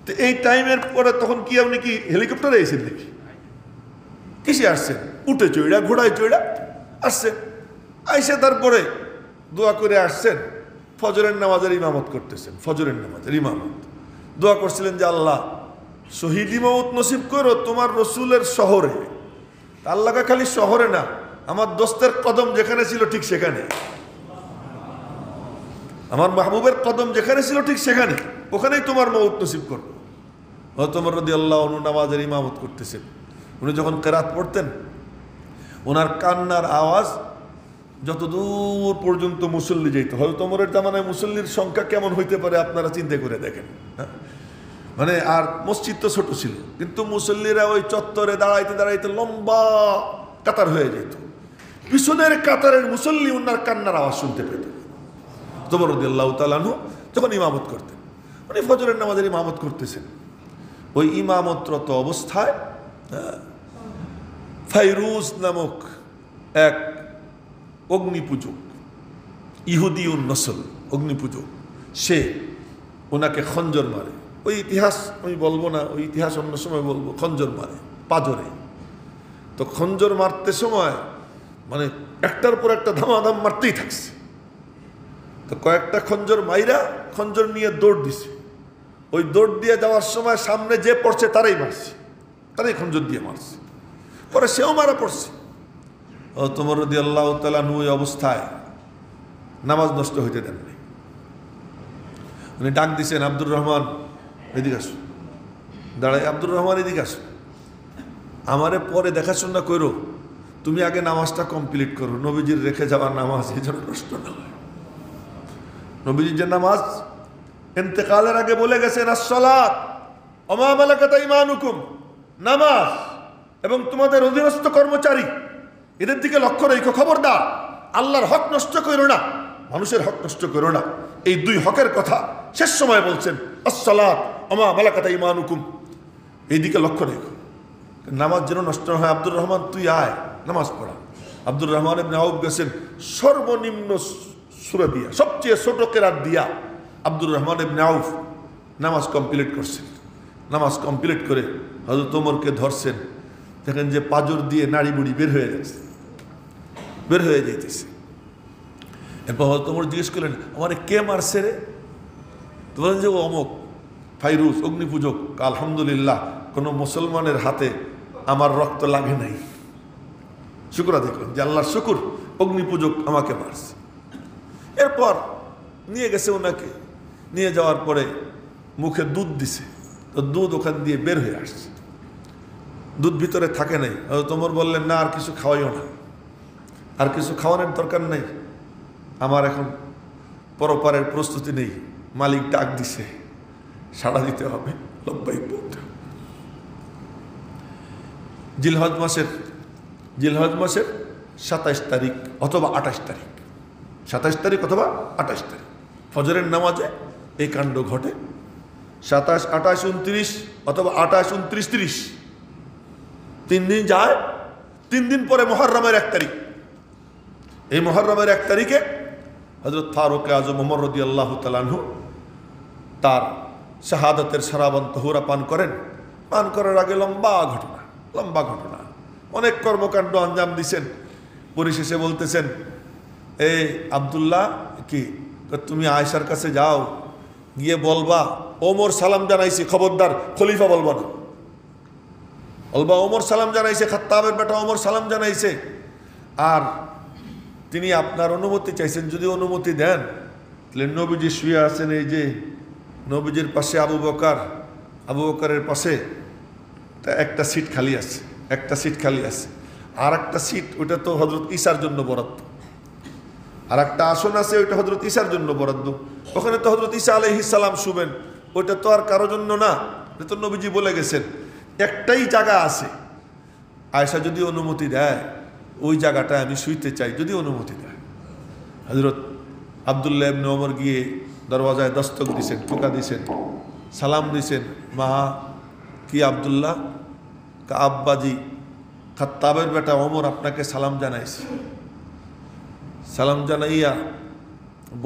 তো এই টাইমের পরে তখন কি আপনি কি হেলিকপ্টারে এসেছেন নাকি? কিসে আসছেন? উঠে চড়া, ঘোড়ায় চড়া আসছেন। আইসে তারপরে দোয়া করে আসছেন, ফজরের নামাজের ইমামত করতেছেন, ফজরের নামাজের ইমামত। দোয়া করছিলেন যে আল্লাহ, শহীদি মওত নসিব করো তোমার রসুলের শহরে। আল্লাহকে খালি শহরে না, আমার দোস্তের কদম যেখানে ছিল ঠিক সেখানে, আমার মাহবুবের কদম যেখানে ছিল ঠিক সেখানে, ওখানেই তোমার মওত নসিব করো। ওমর রাদিয়াল্লাহু আনহু নামাজের ইমামত করতেছেন। উনি যখন কেরাত পড়তেন, ওনার কান্নার আওয়াজ যত দূর পর্যন্ত মুসল্লি যেত। হয়তো ওমরের জামানায় মুসল্লির সংখ্যা কেমন হইতে পারে আপনারা চিন্তা করে দেখেন। হ্যাঁ, মানে আর মসজিদ তো ছোট ছিল, কিন্তু মুসল্লিরা ওই চত্বরে দাঁড়াইতে দাঁড়াইতে লম্বা কাতার হয়ে যেত। পিছনের কাতারের মুসল্লি উনার কান্নার আওয়াজ শুনতে পেত। ওমর রাদিয়াল্লাহু তাআলা আনহু যখন ইমামত করতেন, উনি ফজরের নামাজের ইমামত করতেছেন, ওই ইমামতরত অবস্থায় ফাইরুজ নামক এক অগ্নিপূজক, ইহুদিউন নসল অগ্নিপূজক, সে ওনাকে খঞ্জর মারে। ওই ইতিহাস আমি বলবো না, ওই ইতিহাস অন্য সময় বলবো। খঞ্জর মারে পাজরে। তো খঞ্জর মারতে সময় মানে একটার পর একটা ধামাধাম মারতেই থাকছে। তো কয়েকটা খঞ্জর মাইরা খঞ্জর নিয়ে দৌড় দিছে। ওই দৌড় দিয়ে যাওয়ার সময় সামনে যে পড়ছে তারাই মারছে, তারাই খঞ্জর দিয়ে মারছে। পরে সেও মারা পড়ছে। ওমর রাদিয়াল্লাহু তাআলা আনহু ওই অবস্থায় নামাজ নষ্ট হইতে দেননি। উনি ডাক দিছেন, আব্দুর রহমান এদিকে আসো। দাঁড়াই, আব্দুর রহমান এদিকে আসো, আমারে পরে দেখাশোনা করো, তুমি আগে নামাজটা কমপ্লিট করো। নবীজির রেখে যাওয়ার নামাজ এই জন্য নষ্ট না হয়। নবীজির যে নামাজ ইন্তেকালের আগে বলে গেছেন, আসসালাত ওয়া মা মালাকাত আইমানুকুম, নামাজ এবং তোমাদের অধীনস্থ কর্মচারী এদের দিকে লক্ষ্য রেখো, খবরদার আল্লাহর হক নষ্ট করো না, মানুষের হক নষ্ট করো না। এই দুই হকের কথা শেষ সময় বলছেন, আসসালাত ওয়া মা মালাকাত আইমানুকুম, এই দিকে লক্ষ্য রেখো, নামাজ যেন নষ্ট হয়। আব্দুর রহমান তুই আয় নামাজ পড়া। আব্দুর রহমান ইবনে আউফ গেছেন সর্বনিম্ন সূরা দিয়া, সবচেয়ে ছোট কেরাত দিয়া আব্দুর রহমান ইবনে আউফ নামাজ কমপ্লিট করছেন। নামাজ কমপ্লিট করে হযরত ওমরকে ধরছেন, দেখেন যে পাজর দিয়ে নাড়ি বুড়ি বের হয়ে যাচ্ছে, বের হয়ে যাইতেছে। এরপর হযরত ওমর জিজ্ঞেস করলেন, আমারে কে মারছে রে? তো বলেন যে ও অমুক ফাইরুজ অগ্নিপূজক। আলহামদুলিল্লাহ কোনো মুসলমানের হাতে আমার রক্ত লাগে নাই। শুকর আদায় করলেন যে আল্লাহর শুকুর, অগ্নিপূজক আমাকে মারছে। এরপর নিয়ে গেছে ওনাকে, নিয়ে যাওয়ার পরে মুখে দুধ দিছে, তো দুধ ওখান দিয়ে বের হয়ে আসছে, দুধ ভিতরে থাকে নাই। ওমর বললেন, না আর কিছু খাওয়াইও না, আর কিছু খাওয়ানোর দরকার নেই, আমার এখন পরপারের প্রস্তুতি নেই, মালিক ডাক দিছে, সাড়া দিতে হবে, লব্বাইক বলতে হবে। জিলহজ মাসের 27 তারিখ অথবা 28 তারিখ, 27 তারিখ অথবা 28 তারিখ ফজরের নামাজে এই কাণ্ড ঘটে। 27, 28, 29 অথবা 28, 29, 30, 3 দিন যায়। 3 দিন পরে মুহররমের 1 তারিখ, এই মুহররমের 1 তারিখে হযরত ফারুক আযম ওমর রাদিয়াল্লাহু তাআলা আনহু তার শাহাদাতের শরাবান তহুরা পান করেন। পান করার আগে লম্বা ঘটনা, অনেক কর্মকাণ্ড আঞ্জাম দিছেন। পরিশেষে বলতেছেন, এই আব্দুল্লাহ কি তুমি আয়েশার কাছে যাও, গিয়ে বলবা ওমর সালাম জানাইছে, খবরদার খলিফা বলবা না, বলবা ওমর সালাম জানাইছে, খাত্তাবের বেটা ওমর সালাম জানাইছে, আর তিনি আপনার অনুমতি চাইছেন, যদি অনুমতি দেন তাহলে নবীজি শুয়ে আছেন, এই যে নবীজির পাশে আবু বকরের পাশে একটা সিট খালি আছে, আর একটা সিট ওইটা তো হযরত ঈসার জন্য বরাদ্দ, আর একটা আসন আছে ওইটা হযরত ঈসার জন্য বরাদ্দ, ওখানে তো হযরত ঈসা আলাইহিস সালাম শুবেন, ওইটা তো আর কারোর জন্য না, এটা তো নবীজি বলে গেছেন। একটাই জায়গা আছে, আয়েশা যদি অনুমতি দেয় ওই জায়গাটায় আমি শুইতে চাই, যদি অনুমতি দেয়। হযরত আব্দুল্লাহ ইবনে ওমর গিয়ে দরওয়াজায় দস্তক দিছেন, টোকা দিছেন, সালাম দিছেন, মা কি আব্দুল্লাহ? আব্বাজি খাত্তাবের বেটা ওমর আপনাকে সালাম জানাইছে, সালাম জানাইয়া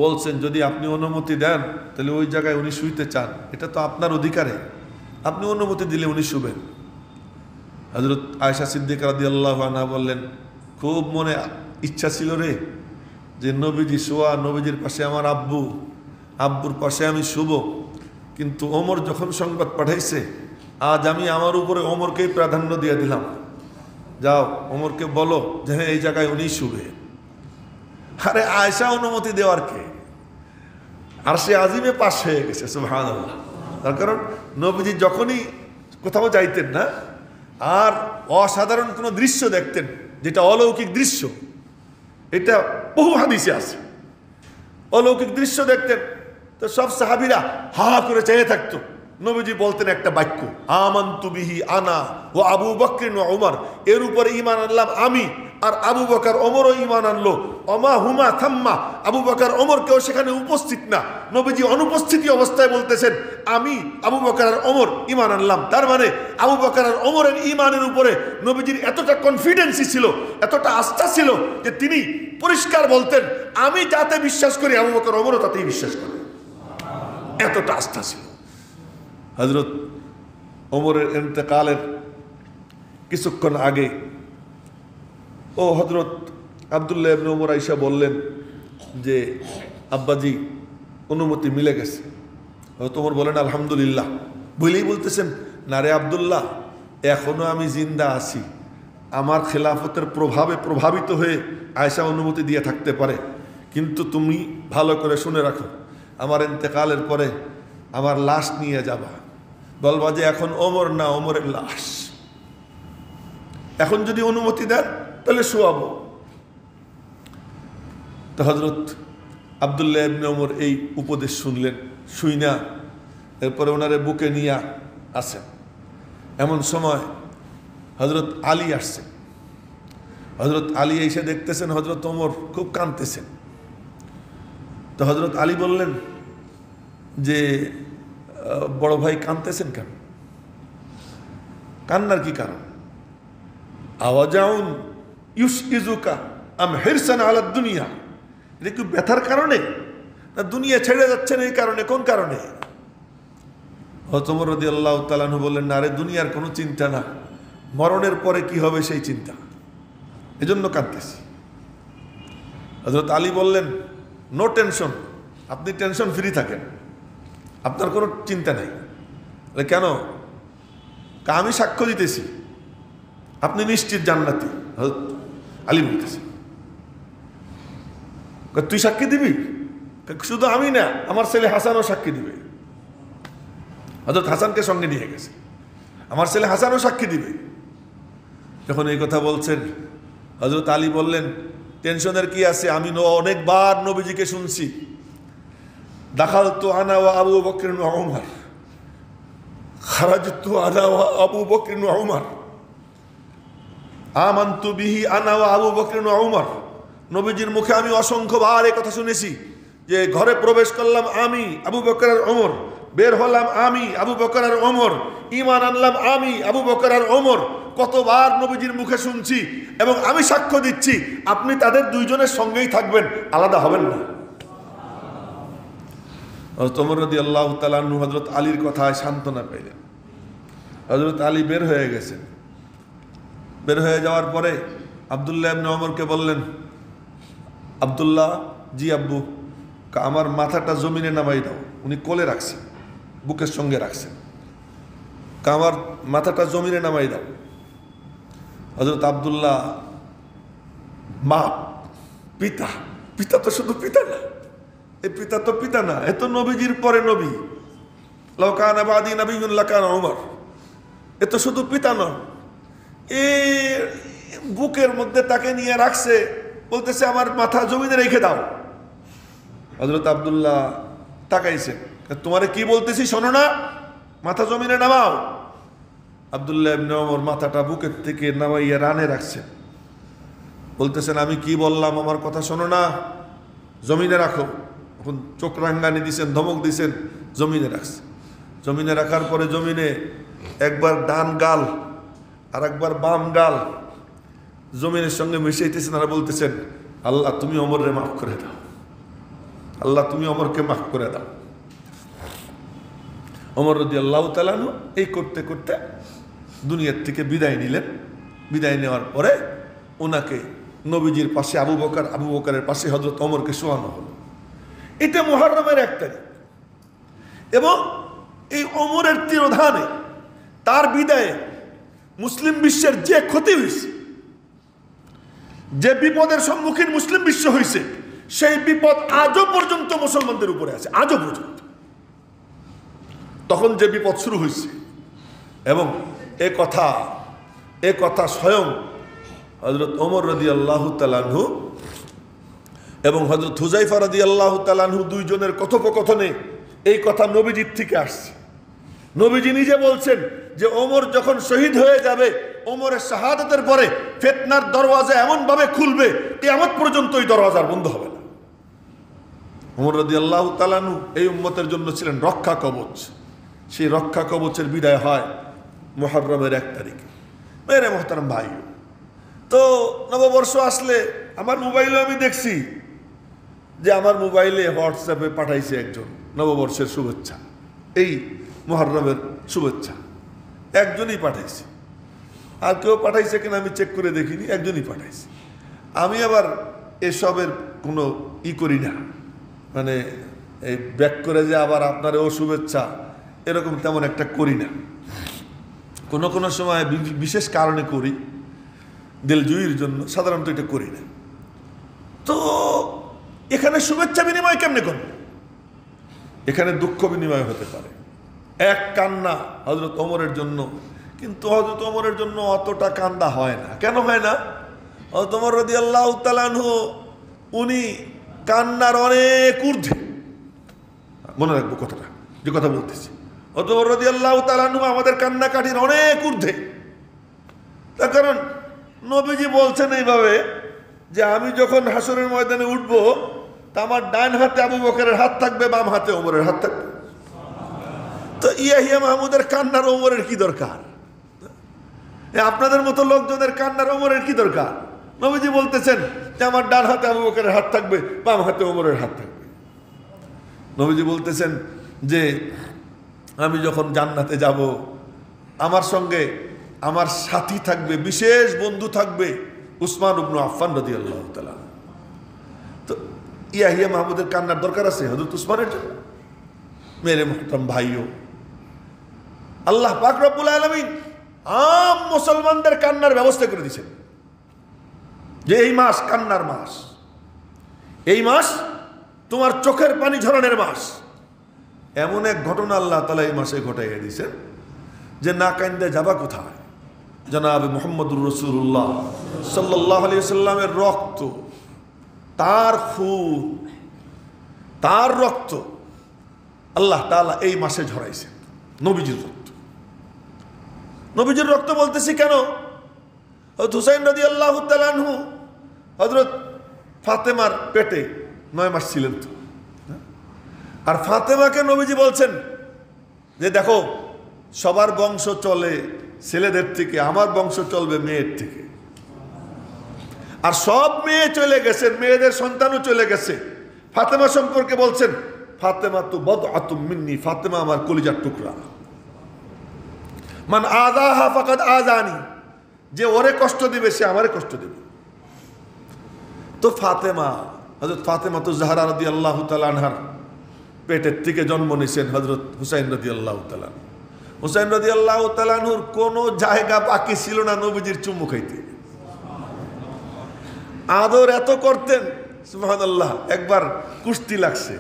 বলছেন যদি আপনি অনুমতি দেন তাহলে ওই জায়গায় উনি শুইতে চান, এটা তো আপনার অধিকারে, আপনি অনুমতি দিলে উনি শুবেন। হযরত আয়েশা সিদ্দিকা রাদিয়াল্লাহু আনহা বললেন, খুব মনে ইচ্ছা ছিল রে যে নবীজি শোয়া, নবীজির পাশে আমার আব্বুর পাশে আমি শুব, কিন্তু ওমর যখন সংবাদ পাঠাইছে আজ আমি আমার উপরে ওমরকেই প্রাধান্য দিয়ে দিলাম, যাও ওমরকে বলো যে হ্যাঁ এই জায়গায় উনি শুবে। আরে আয়েশা অনুমতি দেওয়ার কে, আর সে আজিমে পাশ হয়ে গেছে, সুবহানাল্লাহ। তার কারণ নবীজি যখনই কোথাও যাইতেন না আর অসাধারণ কোনো দৃশ্য দেখতেন, যেটা অলৌকিক দৃশ্য, এটা বহু হাদিসে আছে। অলৌকিক দৃশ্য দেখতেন তো সব সাহাবীরা হা করে চেয়ে থাকতো। নবীজি বলতেন একটা বাক্য, আমানতু বিহি আনা ও আবু বকর ও ওমর, এর উপরে ঈমান আনলাম আমি আর আবু বকর ওমরও ঈমান আনলো। অমা হুমা থাম্মা, আবু বকর ওমর কেউ সেখানে উপস্থিত না, নবীজি অনুপস্থিতি অবস্থায় বলতেছেন আমি আবু বকর আর ওমর ঈমান আনলাম। তার মানে আবু বকর আর ওমরের ঈমানের উপরে নবীজির এতটা কনফিডেন্সই ছিল, এতটা আস্থা ছিল যে তিনি পরিষ্কার বলতেন আমি যাতে বিশ্বাস করি আবু বকর ওমরও তাতেই বিশ্বাস করে, এতটা আস্থা ছিল। হযরত ওমরের ইন্তেকালের কিছুক্ষণ আগে হযরত আব্দুল্লাহ ইবনে ওমর আয়েশা বললেন যে আব্বাজি অনুমতি মিলে গেছে। হযরত ওমর বলেন আলহামদুলিল্লাহ। বলেই বলতেছেন না রে আব্দুল্লাহ, এখনো আমি জিন্দা আছি, আমার খেলাফতের প্রভাবে প্রভাবিত হয়ে আয়েশা অনুমতি দিয়ে থাকতে পারে, কিন্তু তুমি ভালো করে শুনে রাখো, আমার ইন্তেকালের পরে আমার লাশ নিয়ে যাবা, বলবা যে এখন ওমর না, ওমরের লাশ। এখন যদি অনুমতি দেন তাহলে শোয়াবো। তো হযরত আব্দুল্লাহ ইবনে ওমর এই উপদেশ শুনলেন, শুই না এরপরে ওনারে বুকে নিয়ে আসেন। এমন সময় হযরত আলী আসছেন। হযরত আলী এসে দেখতেছেন হযরত ওমর খুব কাঁদতেছেন। তো হযরত আলী বললেন যে বড় ভাই কাঁদতেছেন কেন? কান্নার কি কারণ? আওয়াজাউন ইউসইজুকা আম হিরসান আলা দুনিয়া, এটা কি ব্যথার কারণে না দুনিয়া ছেড়ে যাচ্ছেন এই কারণে? কোন কারণে? হযরত ওমর রাদিয়াল্লাহু তাআলা আনহু বললেন না রে, দুনিয়ার কোনো চিন্তা না, মরণের পরে কি হবে সেই চিন্তা, এজন্য কাঁদতেছি। হযরত আলী বললেন নো টেনশন, আপনি টেনশন ফ্রি থাকেন, আপনার কোনো চিন্তা নাই। কেন? আমি সাক্ষ্য দিতেছি আপনি নিশ্চিত জান্নাতি। হযরত আলী বলতেছে তুই সাক্ষী দিবি? শুধু আমি না, আমার ছেলে হাসানও সাক্ষী দিবে। হযরত হাসানকে সঙ্গে নিয়ে গেছে, আমার ছেলে হাসানও সাক্ষী দিবে। যখন এই কথা বলছেন হযরত আলী বললেন টেনশনের কি আছে, আমি অনেকবার নবীজিকে শুনছি, দাখালতু আনা ওয়া আবু বকর ওয়া উমর, খারাজতু আনা ওয়া আবু বকর ওয়া উমর, আমানতু বিহি আনা ওয়া আবু বকর ওয়া উমর। নবীজির মুখে আমি অসংখ্যবার এই কথা শুনেছি যে ঘরে প্রবেশ করলাম আমি আবু বকর আর ওমর, বের হলাম আমি আবু বকর আর ওমর, ঈমান আনলাম আমি আবু বকর আর ওমর। কতবার নবীজির মুখে শুনছি এবং আমি সাক্ষ্য দিচ্ছি আপনি তাদের দুইজনের সঙ্গেই থাকবেন, আলাদা হবেন না। হযরত ওমর রাদিয়াল্লাহু তাআলা আনহু হযরত আলীর কথায় সান্ত্বনা পেলেন। হযরত আলী বের হয়ে গেছেন। বের হয়ে যাওয়ার পরে আব্দুল্লাহ ইবনে ওমরকে বললেন আব্দুল্লাহ, জি আব্বু, আমার মাথাটা জমিনে নামাই দাও। উনি কোলে রাখছেন, বুকের সঙ্গে রাখছেন, আমার মাথাটা জমিনে নামাই দাও। হযরত আব্দুল্লাহ মা, পিতা, পিতা তো শুধু পিতা না, এই পিতা তো পিতা না, এ তো নবীজির পরে নবী, লাউ কানা বাদি নাবিয়্যুন লাকানা ওমর, এ তো শুধু পিতা নন, এ বুকের মধ্যে তাকে নিয়ে রাখছে, বলতেছে আমার মাথা জমিনে রেখে দাও। হযরত আব্দুল্লাহ তাকাইছে, তোমারে কি বলতেছি শোনো না, মাথা জমিনে নামাও। আব্দুল্লাহ ইবনে ওমর মাথাটা বুকের থেকে নামাইয়া রানে রাখছেন, বলতেছেন আমি কি বললাম, আমার কথা শোনো না, জমিনে রাখো। এখন চোখ রাঙ্গানি দিছেন, ধমক দিছেন, জমিনে রাখছে। জমিনে রাখার পরে জমিনে একবার ডান গাল আর একবার বাম গাল জমিনের সঙ্গে মিশাইতেছেন আর বলতেছেন আল্লাহ তুমি ওমরকে মাফ করে দাও, আল্লাহ তুমি ওমরকে মাফ করে দাও। ওমর রাদিয়াল্লাহু তাআলা আনহু এই করতে করতে দুনিয়ার থেকে বিদায় নিলেন। বিদায় নেওয়ার পরে ওনাকে নবীজির পাশে আবু বকর, আবু বকরের পাশে হযরত ওমরকে শোয়ানো হলো। এটা মুহররমের 1 তারিখ এবং এই ওমরের তিরোধানে, তার বিদায়ে মুসলিম বিশ্বের যে ক্ষতি হয়েছে, যে বিপদের সম্মুখীন মুসলিম বিশ্ব হয়েছে, সেই বিপদ আজও পর্যন্ত মুসলমানদের উপরে আছে, আজও পর্যন্ত। তখন যে বিপদ শুরু হয়েছে এবং এ কথা স্বয়ং হযরত ওমর রাদিয়াল্লাহু তাআলা আনহু এবং হযরত হুযায়ফা রাদিয়াল্লাহু তাআলা আনহু দুইজনের কথোপকথনে এই কথা নবীজির থেকে আসছে। নবীজি নিজে বলছেন যে ওমর যখন শহীদ হয়ে যাবে, ওমরের শাহাদাতের পরে ফিতনার দরওয়াজা এমনভাবে খুলবে কিয়ামত পর্যন্ত এই দরওয়াজা বন্ধ হবে না। ওমর রাদিয়াল্লাহু তাআলা আনহু এই উম্মতের জন্য ছিলেন রক্ষা কবচ। সেই রক্ষা কবচের বিদায় হয় মুহররমের 1 তারিখে। মেরে মোহতারাম ভাই, তো নববর্ষ আসলে আমার মোবাইলে আমি দেখছি যে আমার মোবাইলে হোয়াটসঅ্যাপে পাঠাইছে একজন নববর্ষের শুভেচ্ছা, এই মুহররমের শুভেচ্ছা একজনই পাঠাইছে। আর কেউ পাঠাইছে কিনা আমি চেক করে দেখিনি, একজনই পাঠাইছে। আমি আবার এসবের কোনো করি না, মানে এই ব্যাক করে যে আবার আপনার ও শুভেচ্ছা এরকম তেমন একটা করি না। কোনো কোনো সময় বিশেষ কারণে করি, দিলজুইর জন্য, সাধারণত এটা করি না। তো এখানে শুভেচ্ছা বিনিময় কেমনে করব? এখানে দুঃখ বিনিময় হতে পারে। এক কান্না হযরত ওমরের জন্য, কিন্তু হযরত ওমরের জন্য অতটা কান্দা হয় না। কেন হয় না? হযরত ওমর রাদিয়াল্লাহু তাআলা আনহু উনি কান্নার অনেক ঊর্ধ্বে। মনে রাখবো কথাটা, যে কথা বলতেছি। হযরত ওমর রাদিয়াল্লাহু তাআলা আনহু আমাদের কান্নাকাটির অনেক ঊর্ধ্বে। তার কারণ নবীজি বলছেন এইভাবে যে আমি যখন হাসরের ময়দানে উঠবো, তা আমার ডান হাতে আবু বকরের হাত থাকবে, বাম হাতে ওমরের হাত থাকবে। তো ইয়াহিয়া মাহমুদের কান্নার ওমরের কি দরকার? আপনাদের মতো লোকজনের কান্নার ওমরের কি দরকার? নবীজি বলতেছেন যে আমার ডান হাতে আবু বকরের হাত থাকবে, বাম হাতে ওমরের হাত থাকবে। নবীজি বলতেছেন যে আমি যখন জান্নাতে যাব, আমার সঙ্গে আমার সাথী থাকবে, বিশেষ বন্ধু থাকবে উসমান ইবনে আফফান রাদিয়াল্লাহু তাআলা। তো ইয়াহিয়া মাহমুদের কান্নার দরকার আছে হযরত উসমানের জন্য? মেরে মুহতারাম ভাইও, আল্লাহ পাক রব্বুল আলামিন আম মুসলমানদের কান্নার ব্যবস্থা করে দিয়েছেন যে এই মাস কান্নার মাস, এই মাস তোমার চোখের পানি ঝরানোর মাস। এমন এক ঘটনা আল্লাহ তাআলা এই মাসে ঘটাইয়া দিয়েছেন যে না কান্দে যাবা কোথায়? জনাবে মুহাম্মদুর রাসূলুল্লাহ সাল্লাল্লাহু আলাইহি সাল্লামের রক্ত, তার খুন, তার রক্ত আল্লাহ তাআলা এই মাসে ঝরাইছেন। নবীজির রক্ত, নবীজির রক্ত বলতেছি কেন? হযরত হুসাইন রাদিয়াল্লাহু তাআলা আনহু হযরত ফাতেমার পেটে 9 মাস ছিলেন তো। আর ফাতেমাকে নবীজি বলছেন যে দেখো, সবার বংশ চলে ছেলেদের থেকে, আমার বংশ চলবে মেয়ের থেকে। আর সব মেয়ে চলে গেছেন, মেয়েদের সন্তানও চলে গেছে। ফাতেমা সম্পর্কে বলছেন ফাতেমা তু বদআতুম মিন্নি, ফাতেমা আমার কলিজার টুকরা। মান আযাহা ফাকাদ আযানি, যে ওরে কষ্ট দিবে সে আমারে কষ্ট দিবে। তো ফাতেমা, হযরত ফাতেমা তো জাহরা রাদিয়াল্লাহু তাআলা আনহার পেটের থেকে জন্ম নিয়েছেন হযরত হুসাইন রাদিয়াল্লাহু তাআলা। হুসাইন রাদিয়াল্লাহু তাআলা আনহুর কোনো জায়গা বাকি ছিল না নবীজির চুমু খাইতে। আদর এত করতেন, সুবহানাল্লাহ। একবার কুস্তি লাগছে,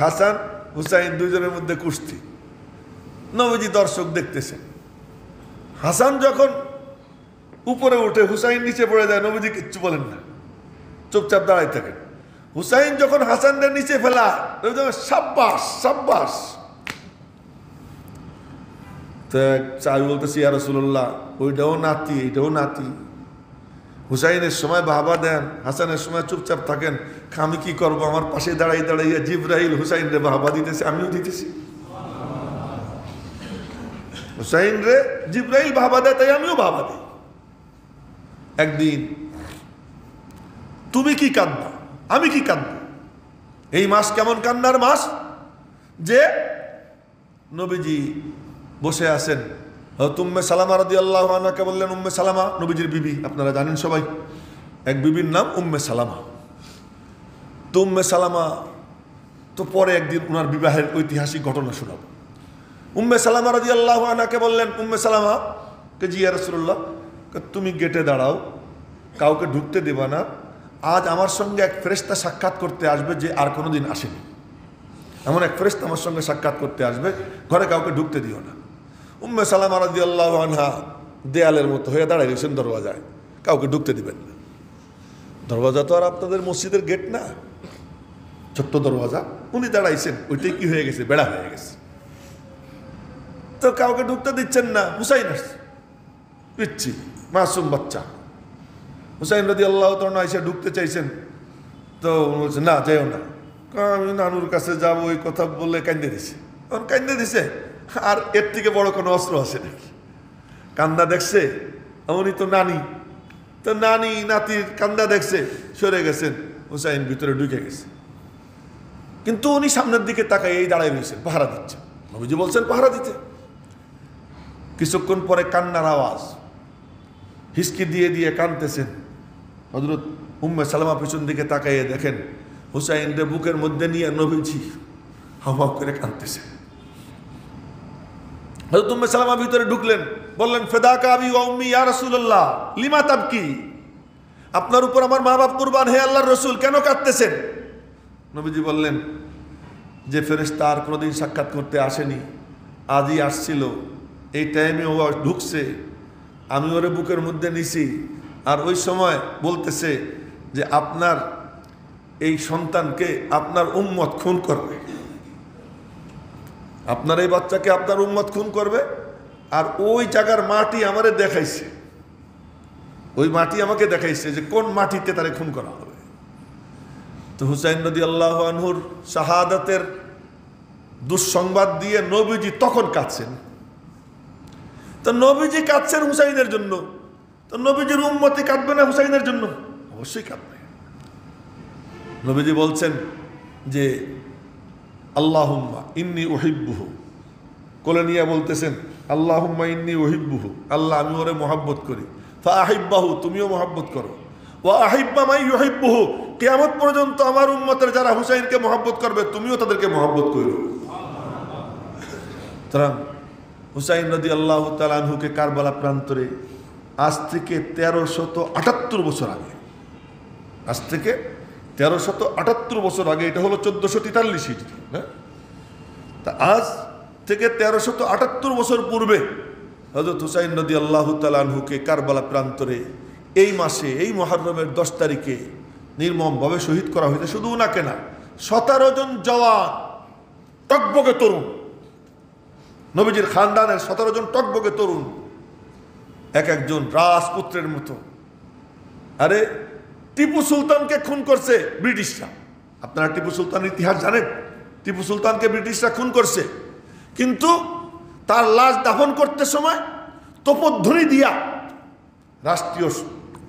হাসান হুসাইন দুইজনের মধ্যে কুস্তি। নবীজি দর্শক দেখতেছেন। হাসান যখন উপরে উঠে হুসাইন নিচে পড়ে যায়, নবীজি কিচ্ছু বলেন না, চুপচাপ দাঁড়াই থাকেন। হুসাইন যখন হাসানদের নিচে ফেলা, সাব্বাস সাব্বাস। তো আমি বলতেছি ইয়া রাসূলুল্লাহ, ওইটাও নাতি এটাও নাতি। হুসাইনের সময় বাবা দেন, হাসানের সময় চুপচাপ থাকেন। আমি কি করবো? আমার পাশে দাঁড়াই দাঁড়াইয়া জিবরাইল হুসাইন রে বাবা দিতেছে, আমিও দিতেছি। হুসাইন রে জিবরাইল বাবা দেয়, তাই আমিও বাবা দিই। একদিন তুমি কি কাঁদবা, আমি কি কাঁদব? এই মাস কেমন কান্নার মাস যে নবীজি বসে আছেন। উম্মে সালামা রাদিয়াল্লাহু আনহাকে বললেন, উম্মে সালামা নবীজির বিবি, আপনারা জানেন সবাই, এক বিবির নাম উম্মে সালামা। তো উম্মে সালামা তো পরে একদিন ওনার বিবাহের ঐতিহাসিক ঘটনা শোনাব। উম্মে সালামা রাদিয়াল্লাহু আনহাকে বললেন, উম্মে সালামা কে জি ইয়া রাসূলুল্লাহ, তুমি গেটে দাঁড়াও, কাউকে ঢুকতে দেবা না। আজ আমার সঙ্গে এক ফেরেশতা সাক্ষাৎ করতে আসবে যে আর কোনোদিন আসেনি। এমন এক ফেরেশতা আমার সঙ্গে সাক্ষাৎ করতে আসবে, ঘরে কাউকে ঢুকতে দিও না। উম্মে সালামা রাদিয়াল্লাহু আনহা দেয়ালের মতো হয়ে দাঁড়ায় রয়েছেন দরওয়াজায়, কাউকে ঢুকতে দিবেন না। দরওয়াজা তো আর আপনাদের মসজিদের গেট না, ছোট্ট দরওয়াজা। উনি দাঁড়াইছেন, ওইটাই কি হয়ে গেছে, বেড়া হয়ে গেছে। তো কাউকে ঢুকতে দিচ্ছেন না। হুসাইন আসছে, পিচ্ছি মাসুম বাচ্চা। হুসাইন রাদিয়াল্লাহু তাআলা এসে ঢুকতে চাইছেন, তো বলছে না যাইও না, আমি নানুর কাছে যাবো, ওই কথা বলে কান্দে দিছে। তখন কান্দে দিছে, আর এর থেকে বড় কোনো অস্ত্র আছে নাকি? কান্দা দেখছে, উনি তো নানি, তো নানি নাতির কান্দা দেখছে, সরে গেছেন। হুসাইন ভিতরে ঢুকে গেছে, কিন্তু উনি সামনের দিকে তাকাই এই দাঁড়ায় রয়েছেন, পাহারা দিচ্ছেন। নবীজি বলছেন পাহারা দিতে। কিছুক্ষণ পরে কান্নার আওয়াজ, হিসকি দিয়ে দিয়ে কাঁদতেছেন। হযরত উম্মে সালামা পিছন দিকে তাকাইয়ে দেখেন হুসাইন রে বুকের মধ্যে নিয়ে নবীজি হাওয়া করে কাঁদতেছে। হযরত উম্মে সালামা ভিতরে ঢুকলেন, বললেন ফিদাকা আবি ওয়া উম্মি ইয়া রাসূলুল্লাহ লিমা তাবকি, আপনার উপর আমার মা বাপ কুরবান, হে আল্লাহর রাসূল কেন কাঁদতেছেন? নবীজি বললেন যে ফেরেশতা আর কোনোদিন সাক্ষাৎ করতে আসেনি, আজই আসছিল, এই টাইমে ও ঢুকছে, আমি ওরে বুকের মধ্যে নিছি, আর ওই সময় বলতেছে যে আপনার এই সন্তানকে আপনার উম্মত খুন করবে, আপনার এই বাচ্চাকে আপনার উম্মত খুন করবে। আর ওই জায়গার মাটি আমারে দেখাইছে, ওই মাটি আমাকে দেখাইছে যে কোন মাটিতে তারে খুন করা হবে। তো হুসাইন রাদিয়াল্লাহু আনহুর শাহাদাতের দুঃসংবাদ দিয়ে নবীজি তখন কাঁদছেন। তো নবীজি কাঁদছেন হুসাইনের জন্য, তো নবীজির উম্মতি কাঁদবে না হুসাইনের জন্য? অবশ্যই কাঁদবে। নবীজি বলছেন যে আল্লাহুম্মা ইন্নী উহিব্বুহু, কোলে নিয়ে বলতেছেন আল্লাহুম্মা ইন্নী উহিব্বুহু, আল্লাহ আমি ওরে মহব্বত করি, ফাআহিব্বাহু তুমিও মহব্বত করো, ওয়া আহিব্বা মাই ইউহিব্বুহু, কিয়ামত পর্যন্ত আমার উম্মতের যারা হুসাইনকে মহব্বত করবে তুমিও তাদেরকে মহব্বত করো। সুতরাং হুসাইন রাদিয়াল্লাহু তাআলা আনহুকে কারবালা প্রান্তরে আজ থেকে 1378 বছর আগে, আজ থেকে 1378 বছর আগে, এটা হলো 1443 হিজরি না, তা আজ থেকে 1378 বছর পূর্বে হযরত হুসাইন রাদিয়াল্লাহু তাআলা আনহুকে কারবালা প্রান্তরে এই মাসে, এই মুহররমের 10 তারিখে নির্মমভাবে শহীদ করা হয়েছে। শুধু ওনাকে না, 17 জন জওয়ান টকবকে তরুণ, নবীজির খানদানের 17 জন টকবকে তরুণ, এক একজন রাজপুত্রের মতো। আরে টিপু সুলতানকে খুন করছে ব্রিটিশরা, আপনারা টিপু সুলতানের ইতিহাস জানেন, টিপু সুলতানকে ব্রিটিশরা খুন করছে, কিন্তু তার লাশ দাফন করতে সময় তোপধ্বনি দিয়া রাষ্ট্রীয়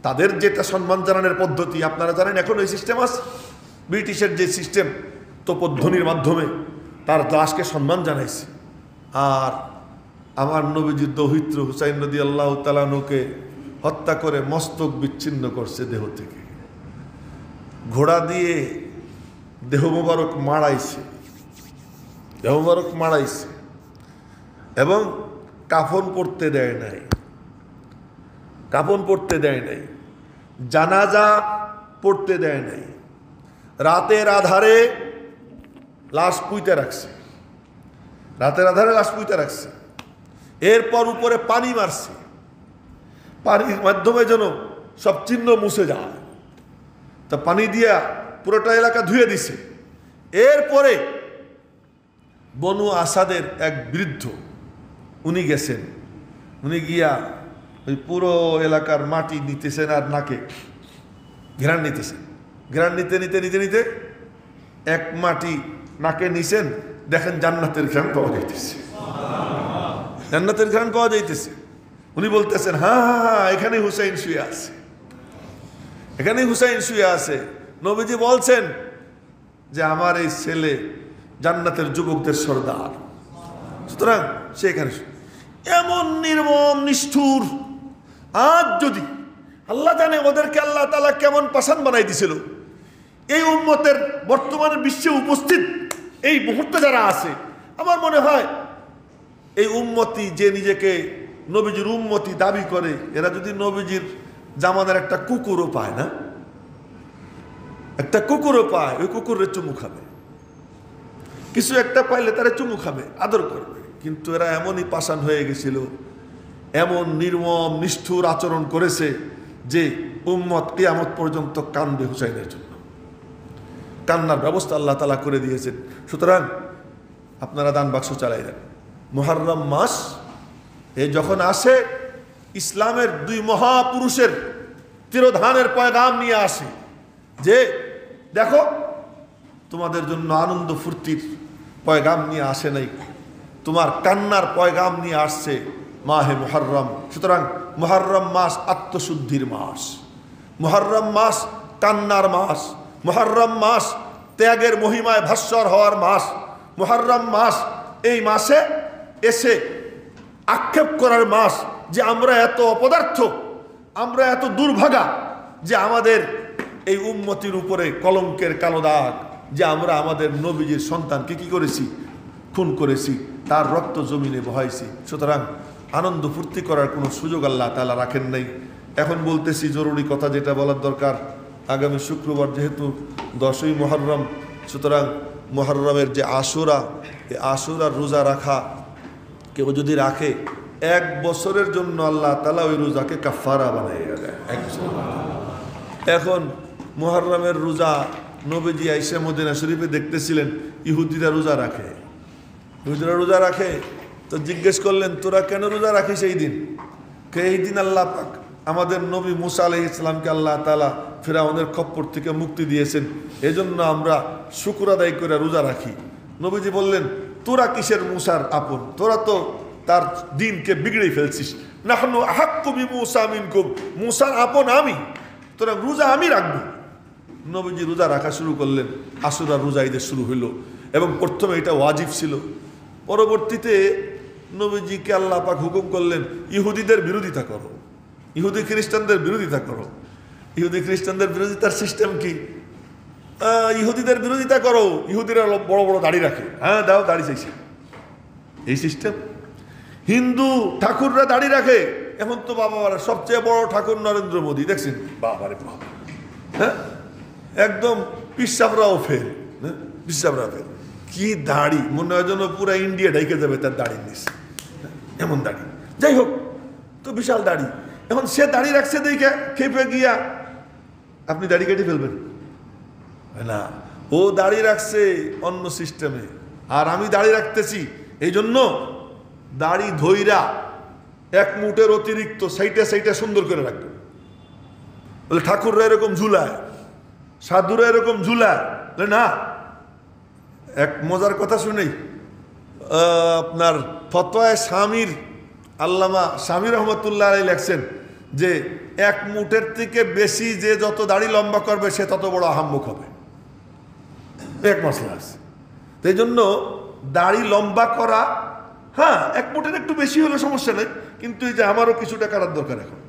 তাদের যেটা সম্মান জানানোর পদ্ধতি আপনারা জানেন, এখন ওই সিস্টেম আছে, ব্রিটিশের যে সিস্টেম, তোপধ্বনির মাধ্যমে তার লাশকে সম্মান জানাইছে। আর আমার নবীজির দৌহিত্র হুসাইন রাদিয়াল্লাহু তাআলা আনহুকে হত্যা করে মস্তক বিচ্ছিন্ন করছে দেহ থেকে, ঘোড়া দিয়ে দেহ মোবারক মাড়াইছে, দেহ মোবারক মাড়াইছে, এবং কাফন পরতে দেয় নাই, কাফন পরতে দেয় নাই, জানাজা পড়তে দেয় নাই, রাতের আধারে লাশ পুঁতে রাখছে, রাতের আধারে লাশ পুঁতে রাখছে, এরপর উপরে পানি মারছে, পানির মাধ্যমে যেন সব চিহ্ন মুছে যায়, তা পানি দিয়া পুরোটা এলাকা ধুয়ে দিছে। এরপরে বনু আসাদের এক বৃদ্ধ উনি গেছেন, উনি গিয়া ওই পুরো এলাকার মাটি নিতেছেন আর নাকে ঘ্রাণ নিতেছেন, ঘ্রাণ নিতে নিতে নিতে নিতে এক মাটি নাকে নিছেন, দেখেন জান্নাতের ঘ্রাণ পাওয়া যাইতেছে, জান্নাতের ঘ্রাণ পাওয়া যাইতেছে। উনি বলতেছেন হ্যাঁ হ্যাঁ হ্যাঁ, এখানে হুসাইন শুয়ে আছে, এখানে হুসাইন শুয়ে আছে। নবীজি বলছেন যে আমার এই ছেলে জান্নাতের যুবকদের সর্দার। সুতরাং সে এখানে এমন নির্মম নিষ্ঠুর, আজ যদি আল্লাহ জানে ওদেরকে আল্লাহ তাআলা কেমন পাষাণ বানাই দিছিল, এই উম্মতের বর্তমানে বিশ্বে উপস্থিত এই মুহূর্তে যারা আছে, আমার মনে হয় এই উম্মতি যে নিজেকে নবীজির উম্মতি দাবি করে, এরা যদি নবীজির জামানার একটা কুকুরও পায় না, একটা কুকুরও পায়, ওই কুকুরের চুমু খাবে, কিছু একটা পাইলে তারা চুমু খাবে, আদর করবে। কিন্তু এরা এমনই পাষাণ হয়ে গেছিল, এমন নির্মম নিষ্ঠুর আচরণ করেছে যে উম্মত কিয়ামত পর্যন্ত কান্দবে হুসাইনের জন্য। কান্নার ব্যবস্থা আল্লাহ তাআলা করে দিয়েছেন। সুতরাং আপনারা দান বাক্স চালাই দেন। মুহররম মাস যখন আসে, ইসলামের দুই মহাপুরুষের তিরোধানের পয়গাম নিয়ে আসে যে দেখো, তোমাদের জন্য আনন্দ ফুর্তির পয়গাম নিয়ে আসে নাই, তোমার কান্নার পয়গাম নিয়ে আসছে মাহে মুহররম। সুতরাং মুহররম মাস আত্মশুদ্ধির মাস, মুহররম মাস কান্নার মাস, মুহররম মাস ত্যাগের মহিমায় ভাস্বর হওয়ার মাস, মুহররম মাস এই মাসে এসে আক্ষেপ করার মাস যে আমরা এত অপদার্থ, আমরা এত দুর্ভাগা যে আমাদের এই উম্মতির উপরে কলঙ্কের কালো দাগ, যে আমরা আমাদের নবীজির সন্তানকে কি করেছি, খুন করেছি, তার রক্ত জমিনে বহাইছি। সুতরাং আনন্দ ফুর্তি করার কোনো সুযোগ আল্লাহ তাআলা রাখেন নাই। এখন বলতেছি জরুরি কথা যেটা বলার দরকার। আগামী শুক্রবার যেহেতু 10ই মুহররম, সুতরাং মুহররমের যে আশুরা, এই আশুরার রোজা রাখা কেউ যদি রাখে, 1 বছরের জন্য আল্লাহ তাআলা ওই রোজাকে কাফারা বানাইয়া দেয়। এখন মুহররমের রোজা নবীজি আইসা মদিনা শরীফে দেখতেছিলেন ইহুদিরা রোজা রাখে, ইহুদিরা রোজা রাখে। তো জিজ্ঞেস করলেন, তোরা কেন রোজা রাখিস এই দিন? এই দিন আল্লাহ পাক আমাদের নবী মুসা আলাইহিস সালামকে আল্লাহ তাআলা ফিরআউনের খপ্পর থেকে মুক্তি দিয়েছেন, এজন্য আমরা শুকর আদায় করে রোজা রাখি। নবীজি বললেন, তোরা কিসের মুসার আপন? তোরা তো তার দিনকে বিগড়ে ফেলছিস। নাহনু আহাক্কু বিমূসা মিনকুম, মুসার আপন আমি, তোরা রোজা আমি রাখবো। নবীজি রোজা রাখা শুরু করলেন, আশুরা রোজা ঈদের শুরু হইল। এবং প্রথমে এটা ওয়াজিব ছিল, পরবর্তীতে নবীজিকে আল্লাহ পাক হুকুম করলেন, ইহুদিদের বিরোধিতা করো, ইহুদি খ্রিস্টানদের বিরোধিতা করো। ইহুদি খ্রিস্টানদের বিরোধিতার সিস্টেম কি? ইহুদিদের বিরোধিতা করো, ইহুদিরা বড় বড় দাড়ি রাখে, হ্যাঁ দাও দাড়ি চাইছে, এই সিস্টেম। হিন্দু ঠাকুররা দাড়ি রাখে, এখন তো বাবা সবচেয়ে বড় ঠাকুর নরেন্দ্র মোদী, দেখছেন বাবারে বাবা, হ্যাঁ একদম পিসাবরাও ফেল, হ্যাঁ পিসাবরাও ফেল। কি দাড়ি, মনে হয় যেন পুরো ইন্ডিয়া ঢেকে যাবে তার দাড়ির নিচে, এমন দাড়ি। যাই হোক, তো বিশাল দাড়ি। এখন সে দাড়ি রাখছে দেখে খেপে গিয়া আপনি দাড়ি কেটে ফেলবেন না, ও দাড়ি রাখছে অন্য সিস্টেমে, আর আমি দাড়ি রাখতেছি, এই জন্য দাড়ি ধইরা 1 মুঠের অতিরিক্ত সাইটে সাইটে সুন্দর করে রাখবে। বলে ঠাকুররা এরকম ঝুলায়, সাধুরা এরকম ঝুলায় না। এক মজার কথা শুনেই, আপনার ফতোয়ায়ে শামির আল্লামা শামী রহমতুল্লাহ আলাইহি লেখছেন যে 1 মুঠের থেকে বেশি যে যত দাড়ি লম্বা করবে সে তত বড় আহাম্মক হবে। এক মশলা আছে। এই জন্য দাড়ি লম্বা করা, হ্যাঁ 1 মুঠের একটু বেশি হলে সমস্যা নেই, কিন্তু এই যে আমারও কিছুটা কাটার দরকার, এখন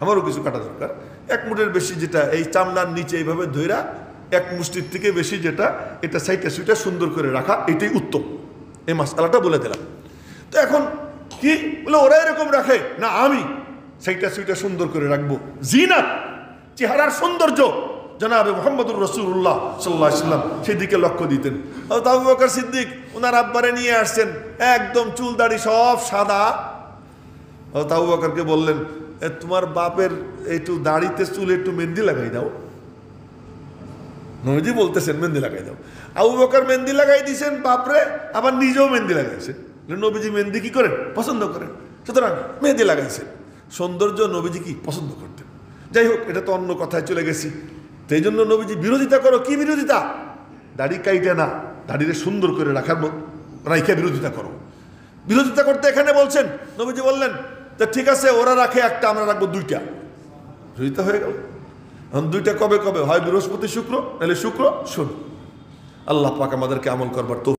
আমারও কিছু কাটা দরকার। 1 মুঠের বেশি যেটা এই চামড়ার নিচে এইভাবে ধইরা 1 মুষ্টির থেকে বেশি যেটা, এটা সাইটা সুইটা সুন্দর করে রাখা, এটাই উত্তম। এই মাসআলাটা বলে দিলাম। তো এখন কি বলে, ওরা এরকম রাখে না, আমি সাইটা সুইটা সুন্দর করে রাখবো, জিনাত চেহারার সৌন্দর্য জনাবে মুহাম্মদুর রাসূলুল্লাহ সাল্লাল্লাহু আলাইহি ওয়াসাল্লাম সেদিকে লক্ষ্য দিতেন। আবু বকর সিদ্দিক ওনার আব্বারে নিয়ে আসছেন, একদম চুল দাড়ি সব সাদা। আবু বকরকে বললেন, তোমার বাপের একটু দাড়িতে চুলে একটু মেহেন্দি লাগাই দাও। নবীজি বলতেছেন মেহেন্দি লাগাই দাও। আবু বকর মেহেন্দি লাগাই দিয়েছেন বাপরে, আবার নিজেও মেহেন্দি লাগাইছেন। নবীজি মেহেন্দি কি করেন? পছন্দ করেন। সুতরাং মেহেন্দি লাগাইছেন, সৌন্দর্য নবীজি কি পছন্দ করতেন। যাই হোক, এটা তো অন্য কথায় চলে গেছি। তো এই জন্য নবীজি বিরোধিতা করো, কি বিরোধিতা? দাড়ি কাইটে না, দাড়িরে সুন্দর করে রাখার রাইখে বিরোধিতা করো। বিরোধিতা করতে এখানে বলছেন, নবীজি বললেন যে ঠিক আছে ওরা রাখে একটা, আমরা রাখবো 2টা। বিরোধিতা হয়ে গেল। এখন 2টা কবে কবে হয়? বৃহস্পতি শুক্র, নাহলে শুক্র শনি। আল্লাহ পাক আমাদেরকে আমল করবার তো